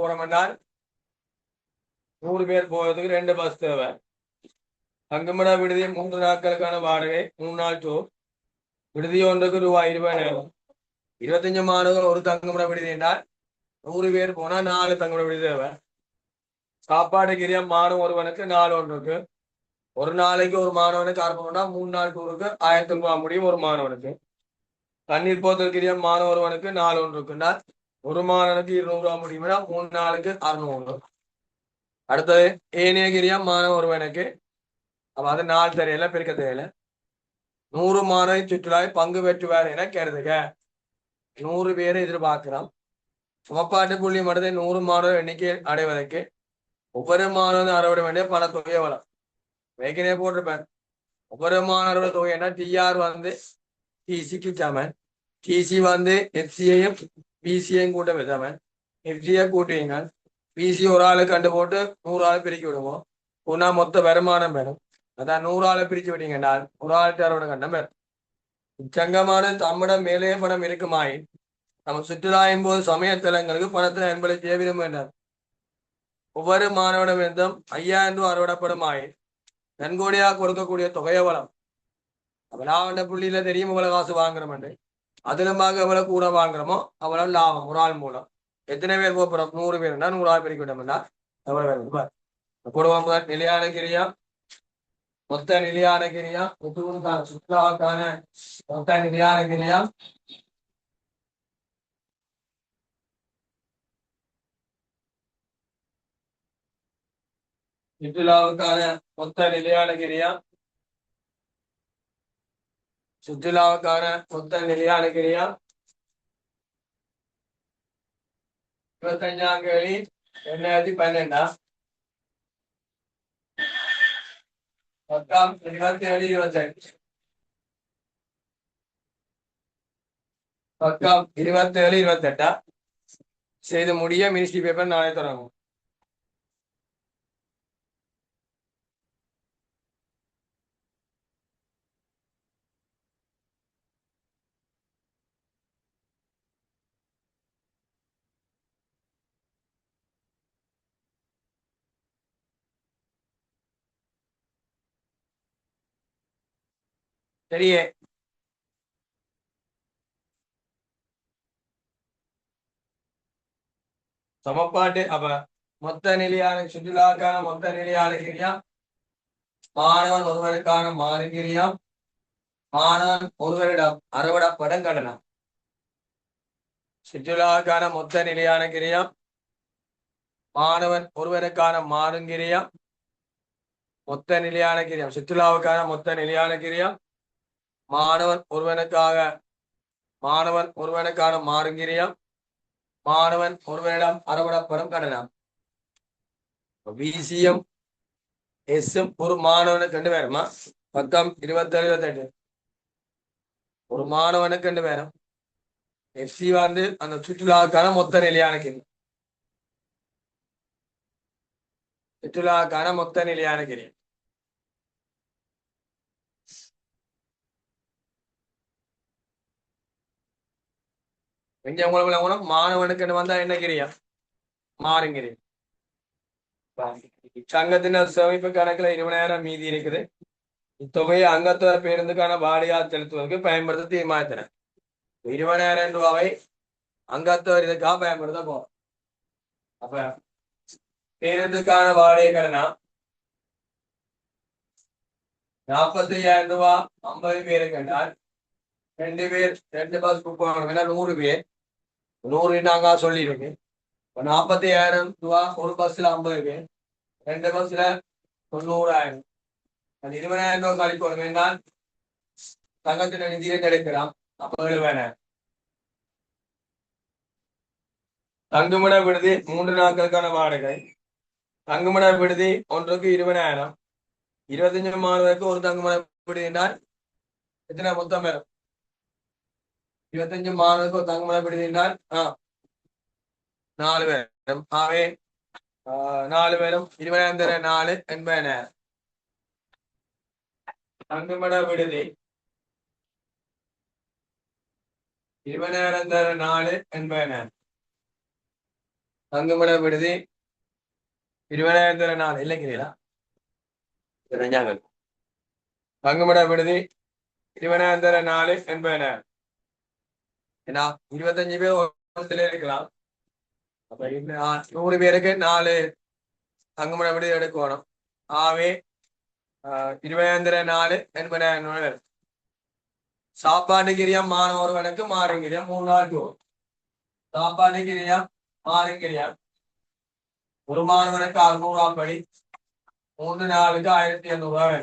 போறோம் என்றால் 100 பேர் போறதுக்கு 2 பஸ் தேவை. தங்குமிட விடுதி 3 நாட்களுக்கான வாடகை 3 நாள் டூர். விடுதி ஒன்றுக்கு ரூபாய் 20,000. 25 மாணவர்கள் ஒரு தங்குமிட விடுதி என்றால் 100 பேர் போனா 4 தங்குமிட விடுதி தேவை. சாப்பாடு கிரியம் மாணவன் ஒருவனுக்கு 4 ஒன்றுக்கு. ஒரு நாளைக்கு ஒரு மாணவனுக்கு 600, 3 நாள் டூருக்கு 1000 ரூபாய் முடியும் ஒரு மாணவனுக்கு. தண்ணீர் போத்தல் கிரியம் மாணவன் ஒருவனுக்கு 4 ஒன்றுக்குன்னா ஒரு மாணவனுக்கு 200 ரூபாய் முடியும்னா 3 நாளுக்கு 600. அடுத்தது ஏனைய கிரியம் மாணவன் ஒருவனுக்கு அப்ப அது 4 தெரியல பெருக்க தெரியல 100 மாணவர் சுற்றுலாவை பங்கு பெற்றுவார் என கருதுக. 100 பேரை எதிர்பார்க்கிறோம். சமப்பாட்டு புள்ளி மட்டத்தை 100 மாணவர் எண்ணிக்கை அடைவதற்கு ஒவ்வொரு மாணவன் அறவிட வேண்டிய பண தொகையை வளம் வைக்கனே போட்டிருப்பேன். ஒவ்வொரு மாணவரோட தொகை என்ன டிஆர் வந்து டிசிக்கு சமன், டிசி வந்து எஃப்சியையும் பிசியையும் கூட்ட வச்சாமன். எஃப்சியை கூட்டுவீங்க, பிசி ஒரு ஆளு கண்டு போட்டு 100 ஆளை பிரிக்க விடுவோம். ஒன்னா மொத்த வருமானம் வேணும். அதான் 100 ஆளை பிரிச்சு விட்டீங்கன்னா ஒரு ஆளுக்கு அறுபது கண்டம் வேணும். சங்கமான தம்மிடம் மேலே பணம் இருக்குமாய் நம்ம சுற்றுலாயும் போது சமயத்தலங்களுக்கு பணத்தை என்பதை செய்ய விரும்ப வேண்டாம். ஒவ்வொரு மாணவனிடம் இருந்தும் 5000 ரூபாய் அறுவடப்படும் ஆயின் நன்கொடையாக கொடுக்கக்கூடிய தொகையை வளம். லாபண்ட புள்ளியில தெரியும் இவ்வளவு காசு வாங்குறோம். அதிலமாக எவ்வளவு கூட வாங்குறோமோ அவ்வளவு லாபம் ஒரு ஆள் மூலம். எத்தனை பேர் போறோம்? 100 பேருன்னா 100 ஆள் பெருக்கி விட்டோம்னா எவ்வளவு வேணும் போடுவோம். நிலையான கிரியா மொத்த நிலையான கிரியா சுற்றுலாவுக்கான மொத்த நிலையான கிரியா சுற்றுலாவுக்கான மொத்த நிலையான கிரியா சுற்றுலாவுக்கான மொத்த நிலையான கிரியா 25ஆம் தேதி 2012 பத்தாம் 27 28 பத்தாம் 27 28 செய்து முடிய மினிஸ்ட்ரி பேப்பர் நாளை தொடங்கும். சரியே சமப்பாட்டு அப்ப மொத்த நிலையான சுற்றுலாவுக்கான மொத்த நிலையான கிரியா மாணவன் ஒருவருக்கான மாறுகிரியா மாணவன் ஒருவரிடம் அறுவடப்படும் கடனம். சுற்றுலாவுக்கான மொத்த நிலையான கிரியா மாணவன் ஒருவருக்கான மாறுங்கிரியா மொத்த நிலையான கிரியம். சுற்றுலாவுக்கான மொத்த நிலையான கிரியம் மாணவன் ஒருவனுக்கான மாறுங்கிரியம் மாணவன் ஒருவனிடம் அறுவடப்படும் கடனம். பிசிஎம் எஸ்எம் ஒரு மாணவனுக்கு 2 பேருமா பக்கம் 27 28 ஒரு மாணவனுக்கு 2 பேரும். எஃப்சி வந்து அந்த சுற்றுலாவுக்கான மொத்த நிலையான கிரியம். சுற்றுலாவுக்கான மொத்த நிலையான கிரியம். இங்க உங்களுக்கு மாணவனுக்கு வந்தா என்ன கிரியம்? மாறுங்கிரியம். சங்கத்தினர் சேமிப்பு கணக்குல 20,000 மீதி இருக்குது. இத்தொகையை அங்கத்துவ பேருந்துக்கான வாடகையாக செலுத்துவதற்கு பயன்படுத்த தீர்மானித்தனர். 20,000 ரூபாவை அங்கத்துவர் இதுக்காக பயன்படுத்த போறோம். அப்ப பேருந்துக்கான வாடகை கடனா 45,000 ரூபாய் 50 பேருக்கு என்றால் 2 பேர் 2 பஸ் புக் பண்ணணும். 100 பேர் 100 நாங்க சொல்லியிருக்கு. 45,000 ரூபாய் ஒரு பஸ்ல 50 பேர் 2 பஸ்ல 90,000. அது 20,000 ரூபாய் கழிக்கணும் என்றால் சங்கத்தின நிதியை எடுக்கலாம். அப்ப 70,000. தங்குமிட விடுதி 3 நாட்களுக்கான வாடகை. தங்குமிட விடுதி ஒன்றுக்கு 20,000. 25 மாணவருக்கு ஒரு தங்குமிட விடுதி என்றால் எத்தனை மொத்தம் பேரும்? 25 மாணவருக்கு ஒரு தங்குமிட விடுதி என்றால் 4 பேரும். ஆகவே 4 பேரும் 20,000 4 80,000. தங்குமிட விடுதி 20,000 4 80,000. தங்குமிட விடுதி 20,004 இல்லைங்கிறீங்களா? தங்குமிட விடுதி 20,004 80,000. ஏன்னா 25 பேர் இருக்கலாம். அப்ப 100 பேருக்கு 4 தங்குமிட விடுதி எடுக்கணும். ஆகவே 20,004 80,000. சாப்பாடு கிரியம் மாணவர்களுக்கு மாறுங்கிரியம் 3 நாள் டூர். சாப்பாடு கிரியம் மாறுங்கிரியம் ஒரு மாணவனுக்கு 600 படி 3 நாளுக்கு 1,800.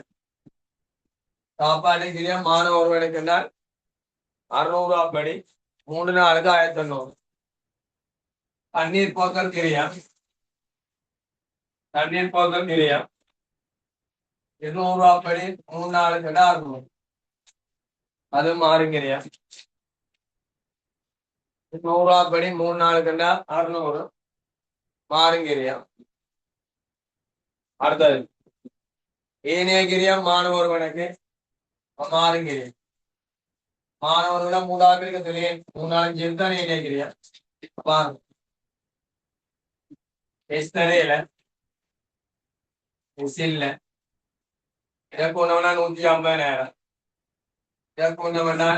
சாப்பாடு கிரியம் மாணவர்களுக்கு என்றால் 600 படி 3 நாளுக்கு 1,800. தண்ணீர் போக்கல் கிரியம் 200 படி 3 நாளுக்கு 600. அது மாறுங்கிறியா? 100 படி 3 நாளுக்கு 600 மாறுங்கிறியா? அடுத்தது ஏனைய கிரியம் மாணவர் கணக்கு மாறுங்கிறியா? மாணவர்களிடம் 3 பேருக்கு தெரியும் 3 நாளும் சேர்த்தான் ஏனைய கிரியா பாருங்க. எஸ்தரையில இல்ல இதற்கு ஒண்ணா 150,000. இதற்கு ஒண்ணா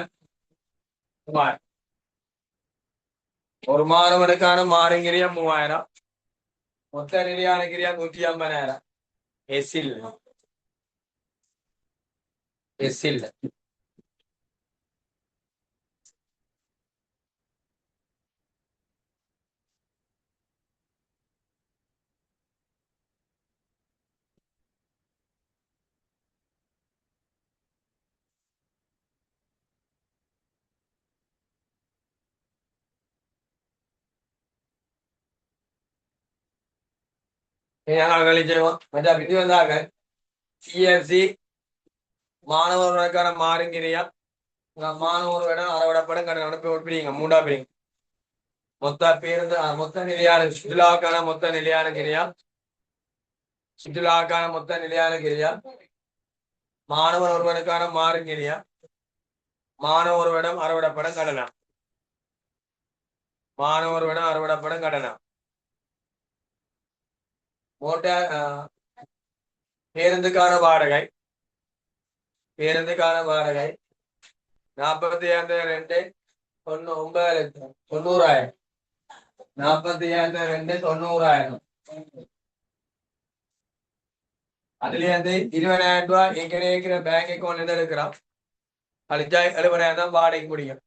ஒரு மாணவனுக்கான மாறுங்கிறியா 3,000. மொத்த நிலையான கிரியா 150,000. எஸ் இல்ல எஸ் இல்ல. விதி வந்தாங்க சிஎஃப்சி மாணவர்களுக்கான மாறுங்கிறியா மாணவர்களிடம் அறவிடப்படும் கடன் அனுப்பி விடுப்பீங்க 3 பேர். மொத்த பேருந்து மொத்த நிலையான சுற்றுலாவுக்கான மொத்த நிலையான கிரியா சுற்றுலாவுக்கான மொத்த நிலையான கிரியா மாணவர் ஒருவனுக்கான மாறுங்கிறியா மாணவர்களிடம் அறவிடப்படும் கடனா மாணவர்களிடம் அறவிடப்படும் கடனா மோட்டார் பேருந்துக்கான வாடகை 45,2 90,000. 45,2 90,000. அதுல இருந்து 20,000 ரூபாய் ஏற்கனவே பேங்க் அக்கௌண்ட்ல எடுக்கிறோம். கழிச்சா 70,000 தான் வாடகைக்கு முடியும்.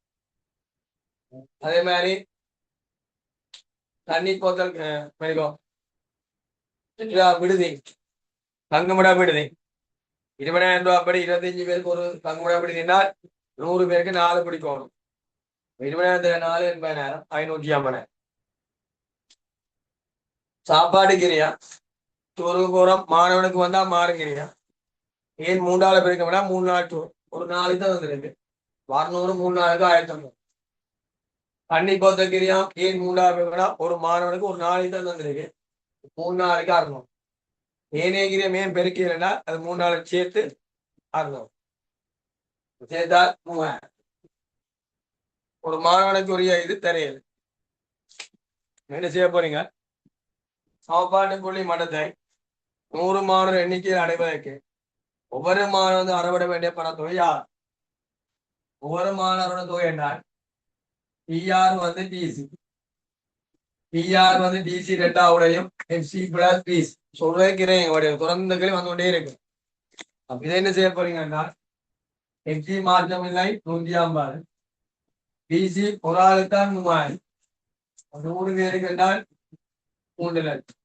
அதே மாதிரி தண்ணி போத்தல் விடுதி தங்குமிட விடுதி 20,000 ரூபாய் படி 25 பேருக்கு ஒரு தங்குமிட விடுதினால் 100 பேருக்கு 4 பிடிக்கணும். 20,004 80,000 550,000. சாப்பாடு கிரியா டூருக்கு போறோம் மாணவனுக்கு வந்தா மாறுங்கிறியா ஏன் 3 பேருக்கு வேணா 3 நாள் டூர் ஒரு நாளைக்கு தான் வந்துருக்கு 600 3 நாளுக்கு 1,500. தண்ணி போத்த கிரியா ஏன் 3 பேருக்கு வேணா ஒரு மாணவனுக்கு ஒரு நாளைக்கு தான் வந்துருக்கு 3 நாளைக்கு 600. ஏனைய கிரியம் ஏன் பெருக்கிறேன்னா அது 3 நாளைக்கு சேர்த்து 600 சேர்த்தா 3,000. ஒரு மாணவனுக்கு உரிய இது தெரியல. என்ன செய்ய போறீங்க? சாப்பாட்டு புள்ளி மட்டத்தை 100 மாணவர் எண்ணிக்கையில் அடைவதற்கு ஒவ்வொரு மாணவன் அறவிட வேண்டிய பணத்தொகை யார்? ஒவ்வொரு மாணவரோட தொகை என்றால் பிஆர் வந்து DC DC 2 FC plus fees சொல்றேன் தொடர்ந்து வந்து கொண்டே இருக்கு. அப்ப இதை என்ன செய்ய போறீங்கன்னா எஃப்சி மாற்றம் இல்லை 150. டிசி ஒரு ஆளுத்தான் 3,000. 100 பேருக்கு என்றால் 3 லட்சம்.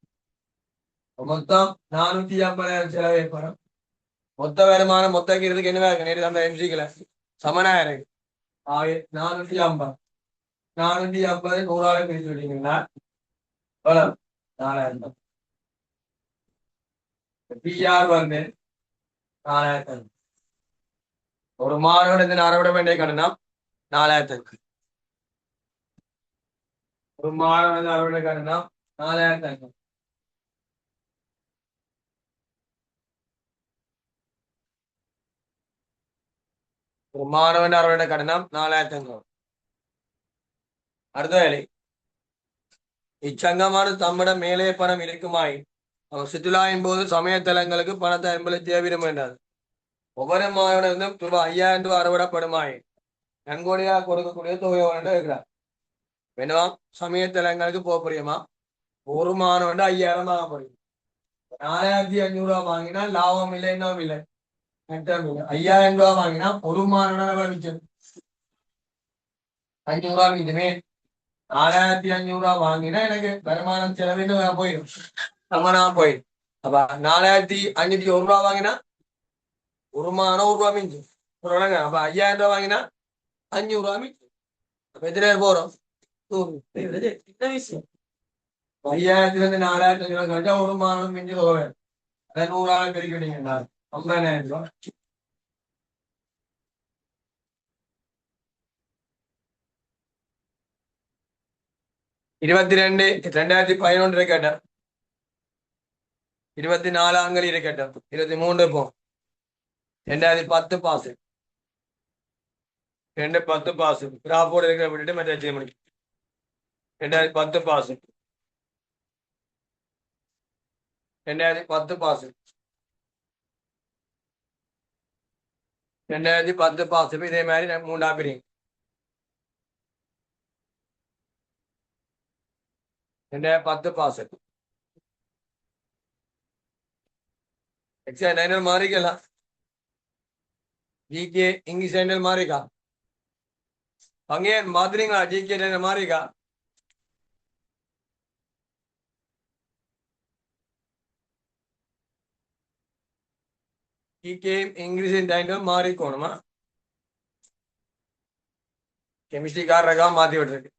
மொத்தம் 450,000 செலவு ஏற்படும். மொத்த வருமானம் மொத்த கீரத்துக்கு என்ன இருக்கு நேற்று அந்த எம்சிக்களை சமனாக இருக்கு. 450 100 பிரிச்சு விட்டீங்கன்னா 4,000. பிஆர் வந்து 4,000. ஒரு மாணவனுக்கு அறவிட வேண்டிய கடனா 4,000. ஒரு மாணவனுக்கு அறவிட கடனா 4,000. ஒரு மாணவன் அறவிட கடனா 4,500. அடுத்த வேலை இச்சங்கமானது தம்மிடம் மேலே பணம் இருக்குமாய் அவர் சுற்றுலாவின் போது சமயத்தலங்களுக்கு பணத்தை அன்பளித்து விரும்புகின்றது. ஒவ்வொரு மாதம் ரூபாய் 5000 அறவிடப்படுமாய் நன்கொடையாக கொடுக்கக்கூடிய தொகை இருக்கிறார். வேணுமா சமயத்தலங்களுக்கு போக புரியுமா? ஒரு மாதம் 5000 வாங்க முடியும். 4500 வாங்கினா லாபம் இல்லை, இன்னும் இல்லை, நட்டம் இல்லை. 5000 வாங்கினா ஒரு மாதம் மிச்சம் 500 மிச்சமே. 4500 வாங்கினா எனக்கு வருமானம் செலவுன்னு போயிடும், சமனா போயிடும். அப்ப 4501 வாங்கினா ஒரு மாதம் 1 ரூபா மிஞ்சும். அப்ப 5000 வாங்கினா 500 மிஞ்சும். அப்ப எத்தனை பேர் போறோம்? 100. சின்ன விஷயம். 5000 கழிச்சா ஒரு மாதம் மிஞ்சு போவேன். அதை 100 பெருக்கிட்டீங்கன்னா 50000 ரூபாய். இருபத்தி 2011 இருக்கட்டும், 24 இருக்கட்டும், 23 போ 2010 பாஸ், 2010 பாஸ் கிராஃபோட இருக்கிற விட்டுட்டு மற்ற செய்ய முடியும். 2010 பாஸ், 2010 பாஸ், 2010 பாஸ். இதே மாதிரி 3ஆம் பிரியும். 2010 பாஸ். எக்ஸாம் மாறிக்கலாம். ஜிகே இங்கிலீஷ் ஹேண்டல் மாறிக்கா அங்கே மாத்திரீங்களா? ஜிகே ஹேண்டல் மாறிக்கா? ஜிகே இங்கிலீஷ் ஹேண்டல் மாறிக்கோணுமா? கெமிஸ்ட்ரிக்காரக்கா மாத்தி விட்டுருக்கு.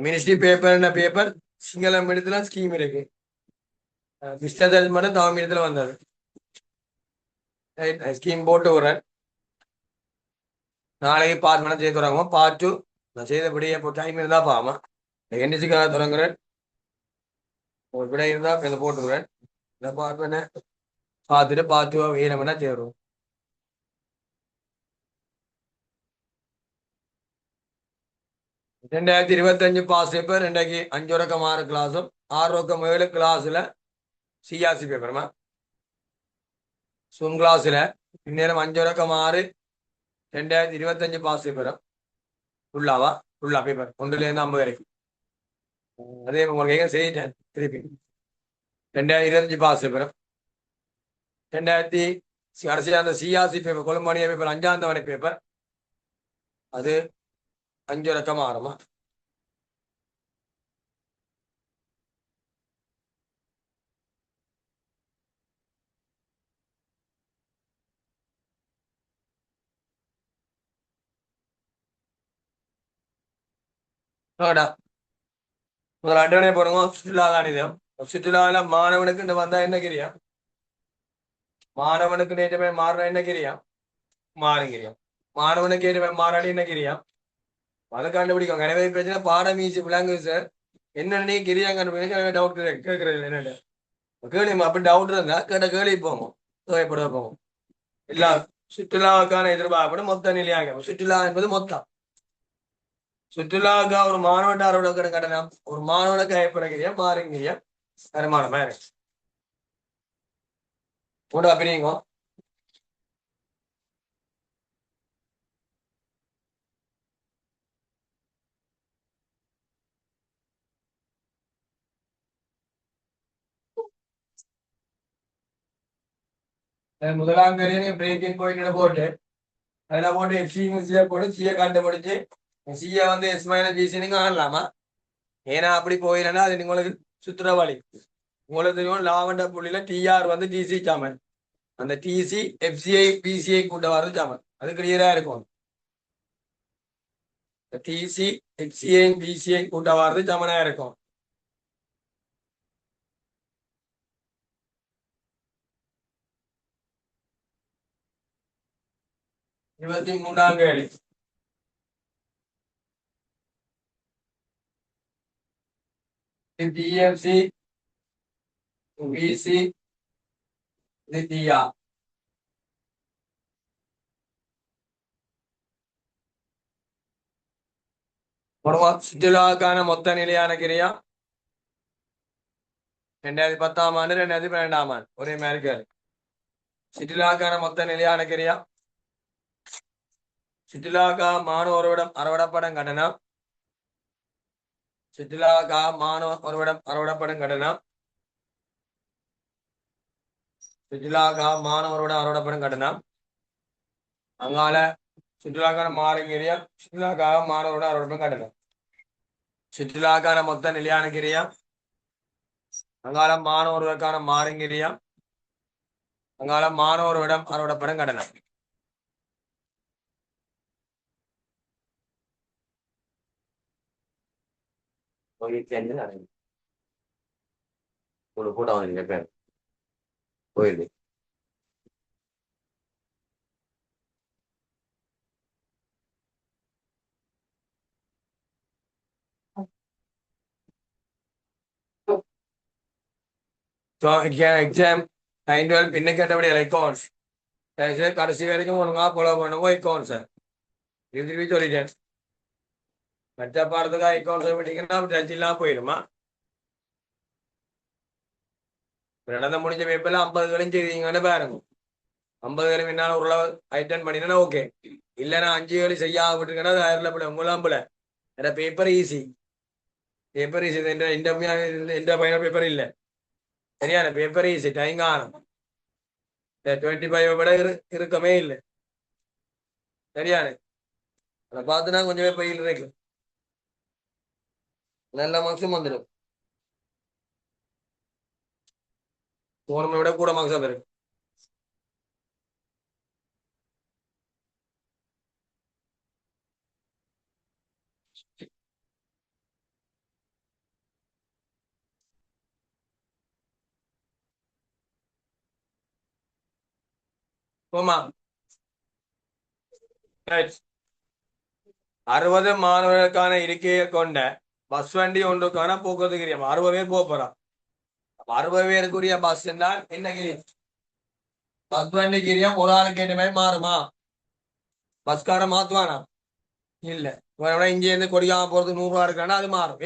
மினிஸ்ட்ரி பேப்பர் சிங்கள மீடியத்துல ஸ்கீம் இருக்கு. மிஸ்டர் மட்டும் தமிழ் மீடியத்துல வந்தது. ஸ்கீம் போட்டு விடுறேன். நாளைக்கு பார்ட் பண்ண செய்ய தொடங்குமா? பார்ட் 2 நான் செய்தபடி இப்போ டைம் இருந்தா பாமா எண்ணிச்சுக்காக தொடங்குறேன். ஒரு விடை இருந்தா இதை போட்டுக்கிறேன். இந்த பார்ட் பண்ண பார்த்துட்டு பார்த்து வீரம்னா சேருவோம். ரெண்டாயிரத்தி 25 பாஸ் பேப்பர். ரெண்டாயிரத்தி 5 ரொக்கம் 6 கிளாஸும் 6 ரொக்கம் 7 கிளாஸ்ல சிஆர்சி பேப்பர்மா சும் கிளாஸ்ல இந்நேரம் 5 ரொக்கம் 6 2025 பாஸ் பேப்பரும் ஃபுல்லாவா ஃபுல்லா பேப்பர் 1லேருந்து 50 வரைக்கும். அதே உங்களுக்கு செய்யிட்டேன் திருப்பி. 2025 பாஸ் பேப்பரும் 2000 கடைசியா அந்த சிஆர்சி பேப்பர் கொழும்பணிய பேப்பர் 5ஆம் தவணை பேப்பர் அது 5 ரொக்கம் 6மா. முதல்ல அட்டவணை போடுங்க. சுற்றுலா தான் இது. சுற்றுலாவில மாணவனுக்கு வந்தா என்ன கிரியா? மாணவனுக்கு நேற்றமே மாறினா என்ன கிரியா? மாறுங்கிறியா? மாணவனுக்கு ஏற்ற மாறாடி என்ன கிரியா? அதை கண்டுபிடிக்கும். எனவே பிரச்சனை பாடம் ஈஸி விளங்கு சார். என்னன்னு கிரியா கண்டுபிடிக்க டவுட் கேட்கறது என்னன்னு கேள்வி. அப்படி டவுட் இருந்தா கேட்ட கேள்வி போகும், தேவைப்பட போகும். இல்ல சுற்றுலாவுக்கான எதிர்பார்ப்பு மொத்த நிலையாக. சுற்றுலா என்பது மொத்தம். சுற்றுலாவுக்கா ஒரு மாணவன் அறுவடை கட்டணம், ஒரு மாணவனுக்கு ஏற்படுகிறியா மாறுங்கிறியா வருமானம் கூட அப்படிங்க. முதலாம் பேரையும் பிரேக்கிங் பாயிண்ட் போட்டு அதில் போட்டு எஃப்சியை போட்டு சியை கண்டுபிடிச்சு சியை வந்து எஸ் மைனஸ் ஜிசின்னு காணலாமா? ஏன்னா அப்படி போயிடனா அது உங்களுக்கு சுற்றுலவாளி. உங்களுக்கு தெரியும் லாவண்ட புள்ளியில டிஆர் வந்து டிசி சாமன், அந்த டிசி எஃப்சிஐ பிசிஐ கூட்ட வர்றது சாமன். அது கிளியரா இருக்கும். டிசி எஃப்சிஐ பிசிஐ கூட்ட வர்றது சமனா இருக்கும். இருபத்தி 3ஆம் கேள்வி. டிஎஃப்சி பிசி இது டிஆர். சுற்றுலாவுக்கான மொத்த நிலையான கிரியா 2010ஆம் ஆண்டு 2012ஆம் ஆண்டு ஒரே மாதிரி கேள்வி. சுற்றுலாவுக்கான மொத்த நிலையான கிரியா சுற்றுலாவுக்காக மாணவர்களிடம் அறவிடப்படும் கட்டணம் சுற்றுலாவுக்காக மாணவர்களிடம் அறவிடப்படும் கட்டணம் சுற்றுலாவுக்காக மாணவர்களிடம் அறவிடப்படும் கட்டணம் அங்கால சுற்றுலாக்கான மாறுகிறியா சுற்றுலாக்காக மாணவர்களிடம் அறவிடப்படும் கட்டணம் சுற்றுலாக்கான மொத்த நிலையான கிரியா அங்கால மாணவர்களுக்கான மாறுகிறியா அங்கால மாணவர்களிடம் அறவிடப்படும் கட்டணம் ஒரு கூட போயிடுது. எக்ஸாம் 9 பின்ன கேட்டபடி அக்கௌண்ட்ஸ் கடைசி வரைக்கும் ஒழுங்கா ஃபாலோ பண்ணுவோம் அக்கௌண்ட்ஸ் திருப்பி சொல்லிட்டேன். மற்ற பாடத்துக்காக அக்கௌண்ட்ஸ் விட்டீங்கன்னா டச்சில்லாம் போயிடுமா. நடந்த முடிஞ்ச பேப்பர்ல 50 வேலையும் செய்வீங்கன்னு பாருங்க. 50 வேலை பின்னால ஓரளவு அட்டன் பண்ணினா ஓகே. இல்லைன்னா 5 வேலை செய்யாம விட்டுருக்கேன்னா அது ஆயிரம் பிள்ளை உங்களாம் பிள்ளை பேப்பர் ஈஸி இந்த பையன பேப்பர் இல்லை சரியான பேப்பர் ஈஸி டைம் காணும் 25 விட இருக்கமே இல்லை சரியான அதை பார்த்துனா கொஞ்சமே பையில் இருக்கு நல்ல மார்க்ஸும் வந்துடும். போனமை விட கூட மார்க்ஸா இருக்கு. போமா 60 மாணவர்களுக்கான இருக்கையை கொண்ட பஸ் வண்டி ஒன்றுக்கான போக்குவரத்து கிரியம் 60 பேர் போறான். 60 பேருக்குரிய பஸ் என்றால் என்ன கிரியம் பஸ் வண்டி கிரியம் ஒரு ஆளுக்கு ஏற்ற மாதிரி மாறுமா பஸ்கார மாத்துவானா இல்ல இங்க இருந்து கொடியாம போறது 100 ரூபா இருக்கானா அது மாறும்.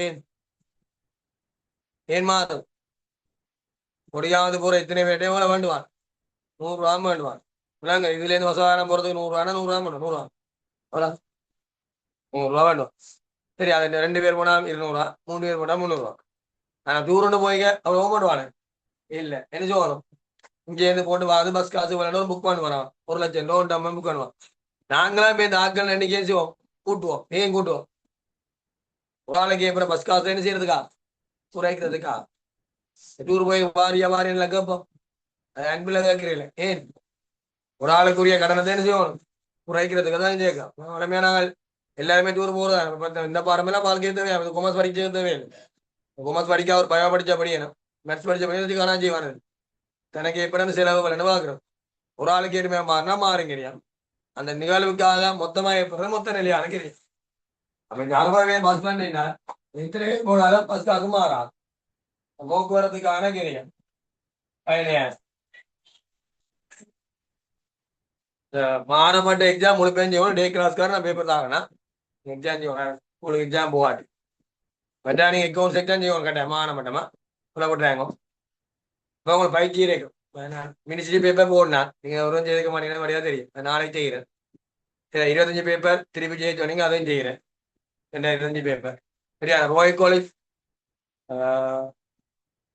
ஏன் மாறும் கொடியாவது போற எத்தனை பேர்ட்டே வேண்டுவான் 100 ரூபா வேண்டுவான் இல்லங்க இதுல இருந்து வசவானம் போறதுக்கு 100 ரூபா 100 ரூபா வேணும் 100 ரூபா 100 ரூபா வேண்டும். சரி அது 2 பேர் போனா 200 ரூபா 3 பேர் போனா 300 ரூபா. ஆனா தூரண்டு போய்க்க அவ்வளவு பண்ணுவானு இல்ல என்ன சொல்லணும் இங்க இருந்து போட்டு வாது பஸ் காசு வேணும் புக் பண்ணுவான் 1 லட்சம் ரூபா புக் பண்ணுவான். நாங்களாம் போய் இந்த ஆட்கள் என்ன கேசுவோம் கூட்டுவோம் ஏன் கூட்டுவோம் ஒரு ஆளுக்கு அப்புறம் பஸ் காசு என்ன செய்யறதுக்கா குறைக்கிறதுக்கா டூர் போய் வாரியா வாரியா கேட்போம் அன்புல கேட்கிறீங்களே ஏன் ஒரு ஆளுக்குரிய கடனத்தை என்ன செய்யணும் குறைக்கிறதுக்கு தான் கேட்கும் உடனே நாங்கள் எல்லாருமே டூர் போறதா இந்த பாடமெல்லாம் வாழ்க்கை தேவையா கொமர்ஸ் படிக்க தேவையில்லை கொமர்ஸ் படிக்க அவர் பயோ படிச்ச படியணும் மெட்ஸ் படிச்ச படிச்சு காணா செய்வானு தனக்கு எப்படி செலவு பண்ணு பாக்குறோம் ஒரு ஆளுக்கு ஏற்றுமே மாறினா மாறுங்கிறியா அந்த நிகழ்வுக்காக மொத்தமா ஏற்படுறது மொத்த நிலையான கிரியம். அப்ப இந்த 60 பஸ் பண்ணினா எத்தனை பேர் போனாலும் பஸ் காசு மாறா போக்குவரத்துக்கான கிரியம் பயணியா மாறப்பட்ட எக்ஸாம் முழு பேஞ்சு டே கிளாஸ்க்கார நான் பேப்பர் தாங்கண்ணா எக்ஸாம் செய்வோம் உங்களுக்கு எக்ஸாம் போகாது பட்டா நீங்க அக்கௌண்ட்ஸ் எக்ஸாம் செய்வோம் கட்ட மாறமட்டமா உள்ள போட்டுறாங்க இப்போ உங்களுக்கு பயிற்சி இருக்கும் மினிஸ்ட்ரி பேப்பர் போடனா நீங்க ஒரு செய்திருக்க மாட்டீங்கன்னா வழியா தெரியும் நாளைக்கு செய்கிறேன் சரி 25 பேப்பர் திருப்பி செய்ய சொன்னீங்க அதையும் செய்கிறேன் 25 பேப்பர் சரியா ரோய் காலேஜ்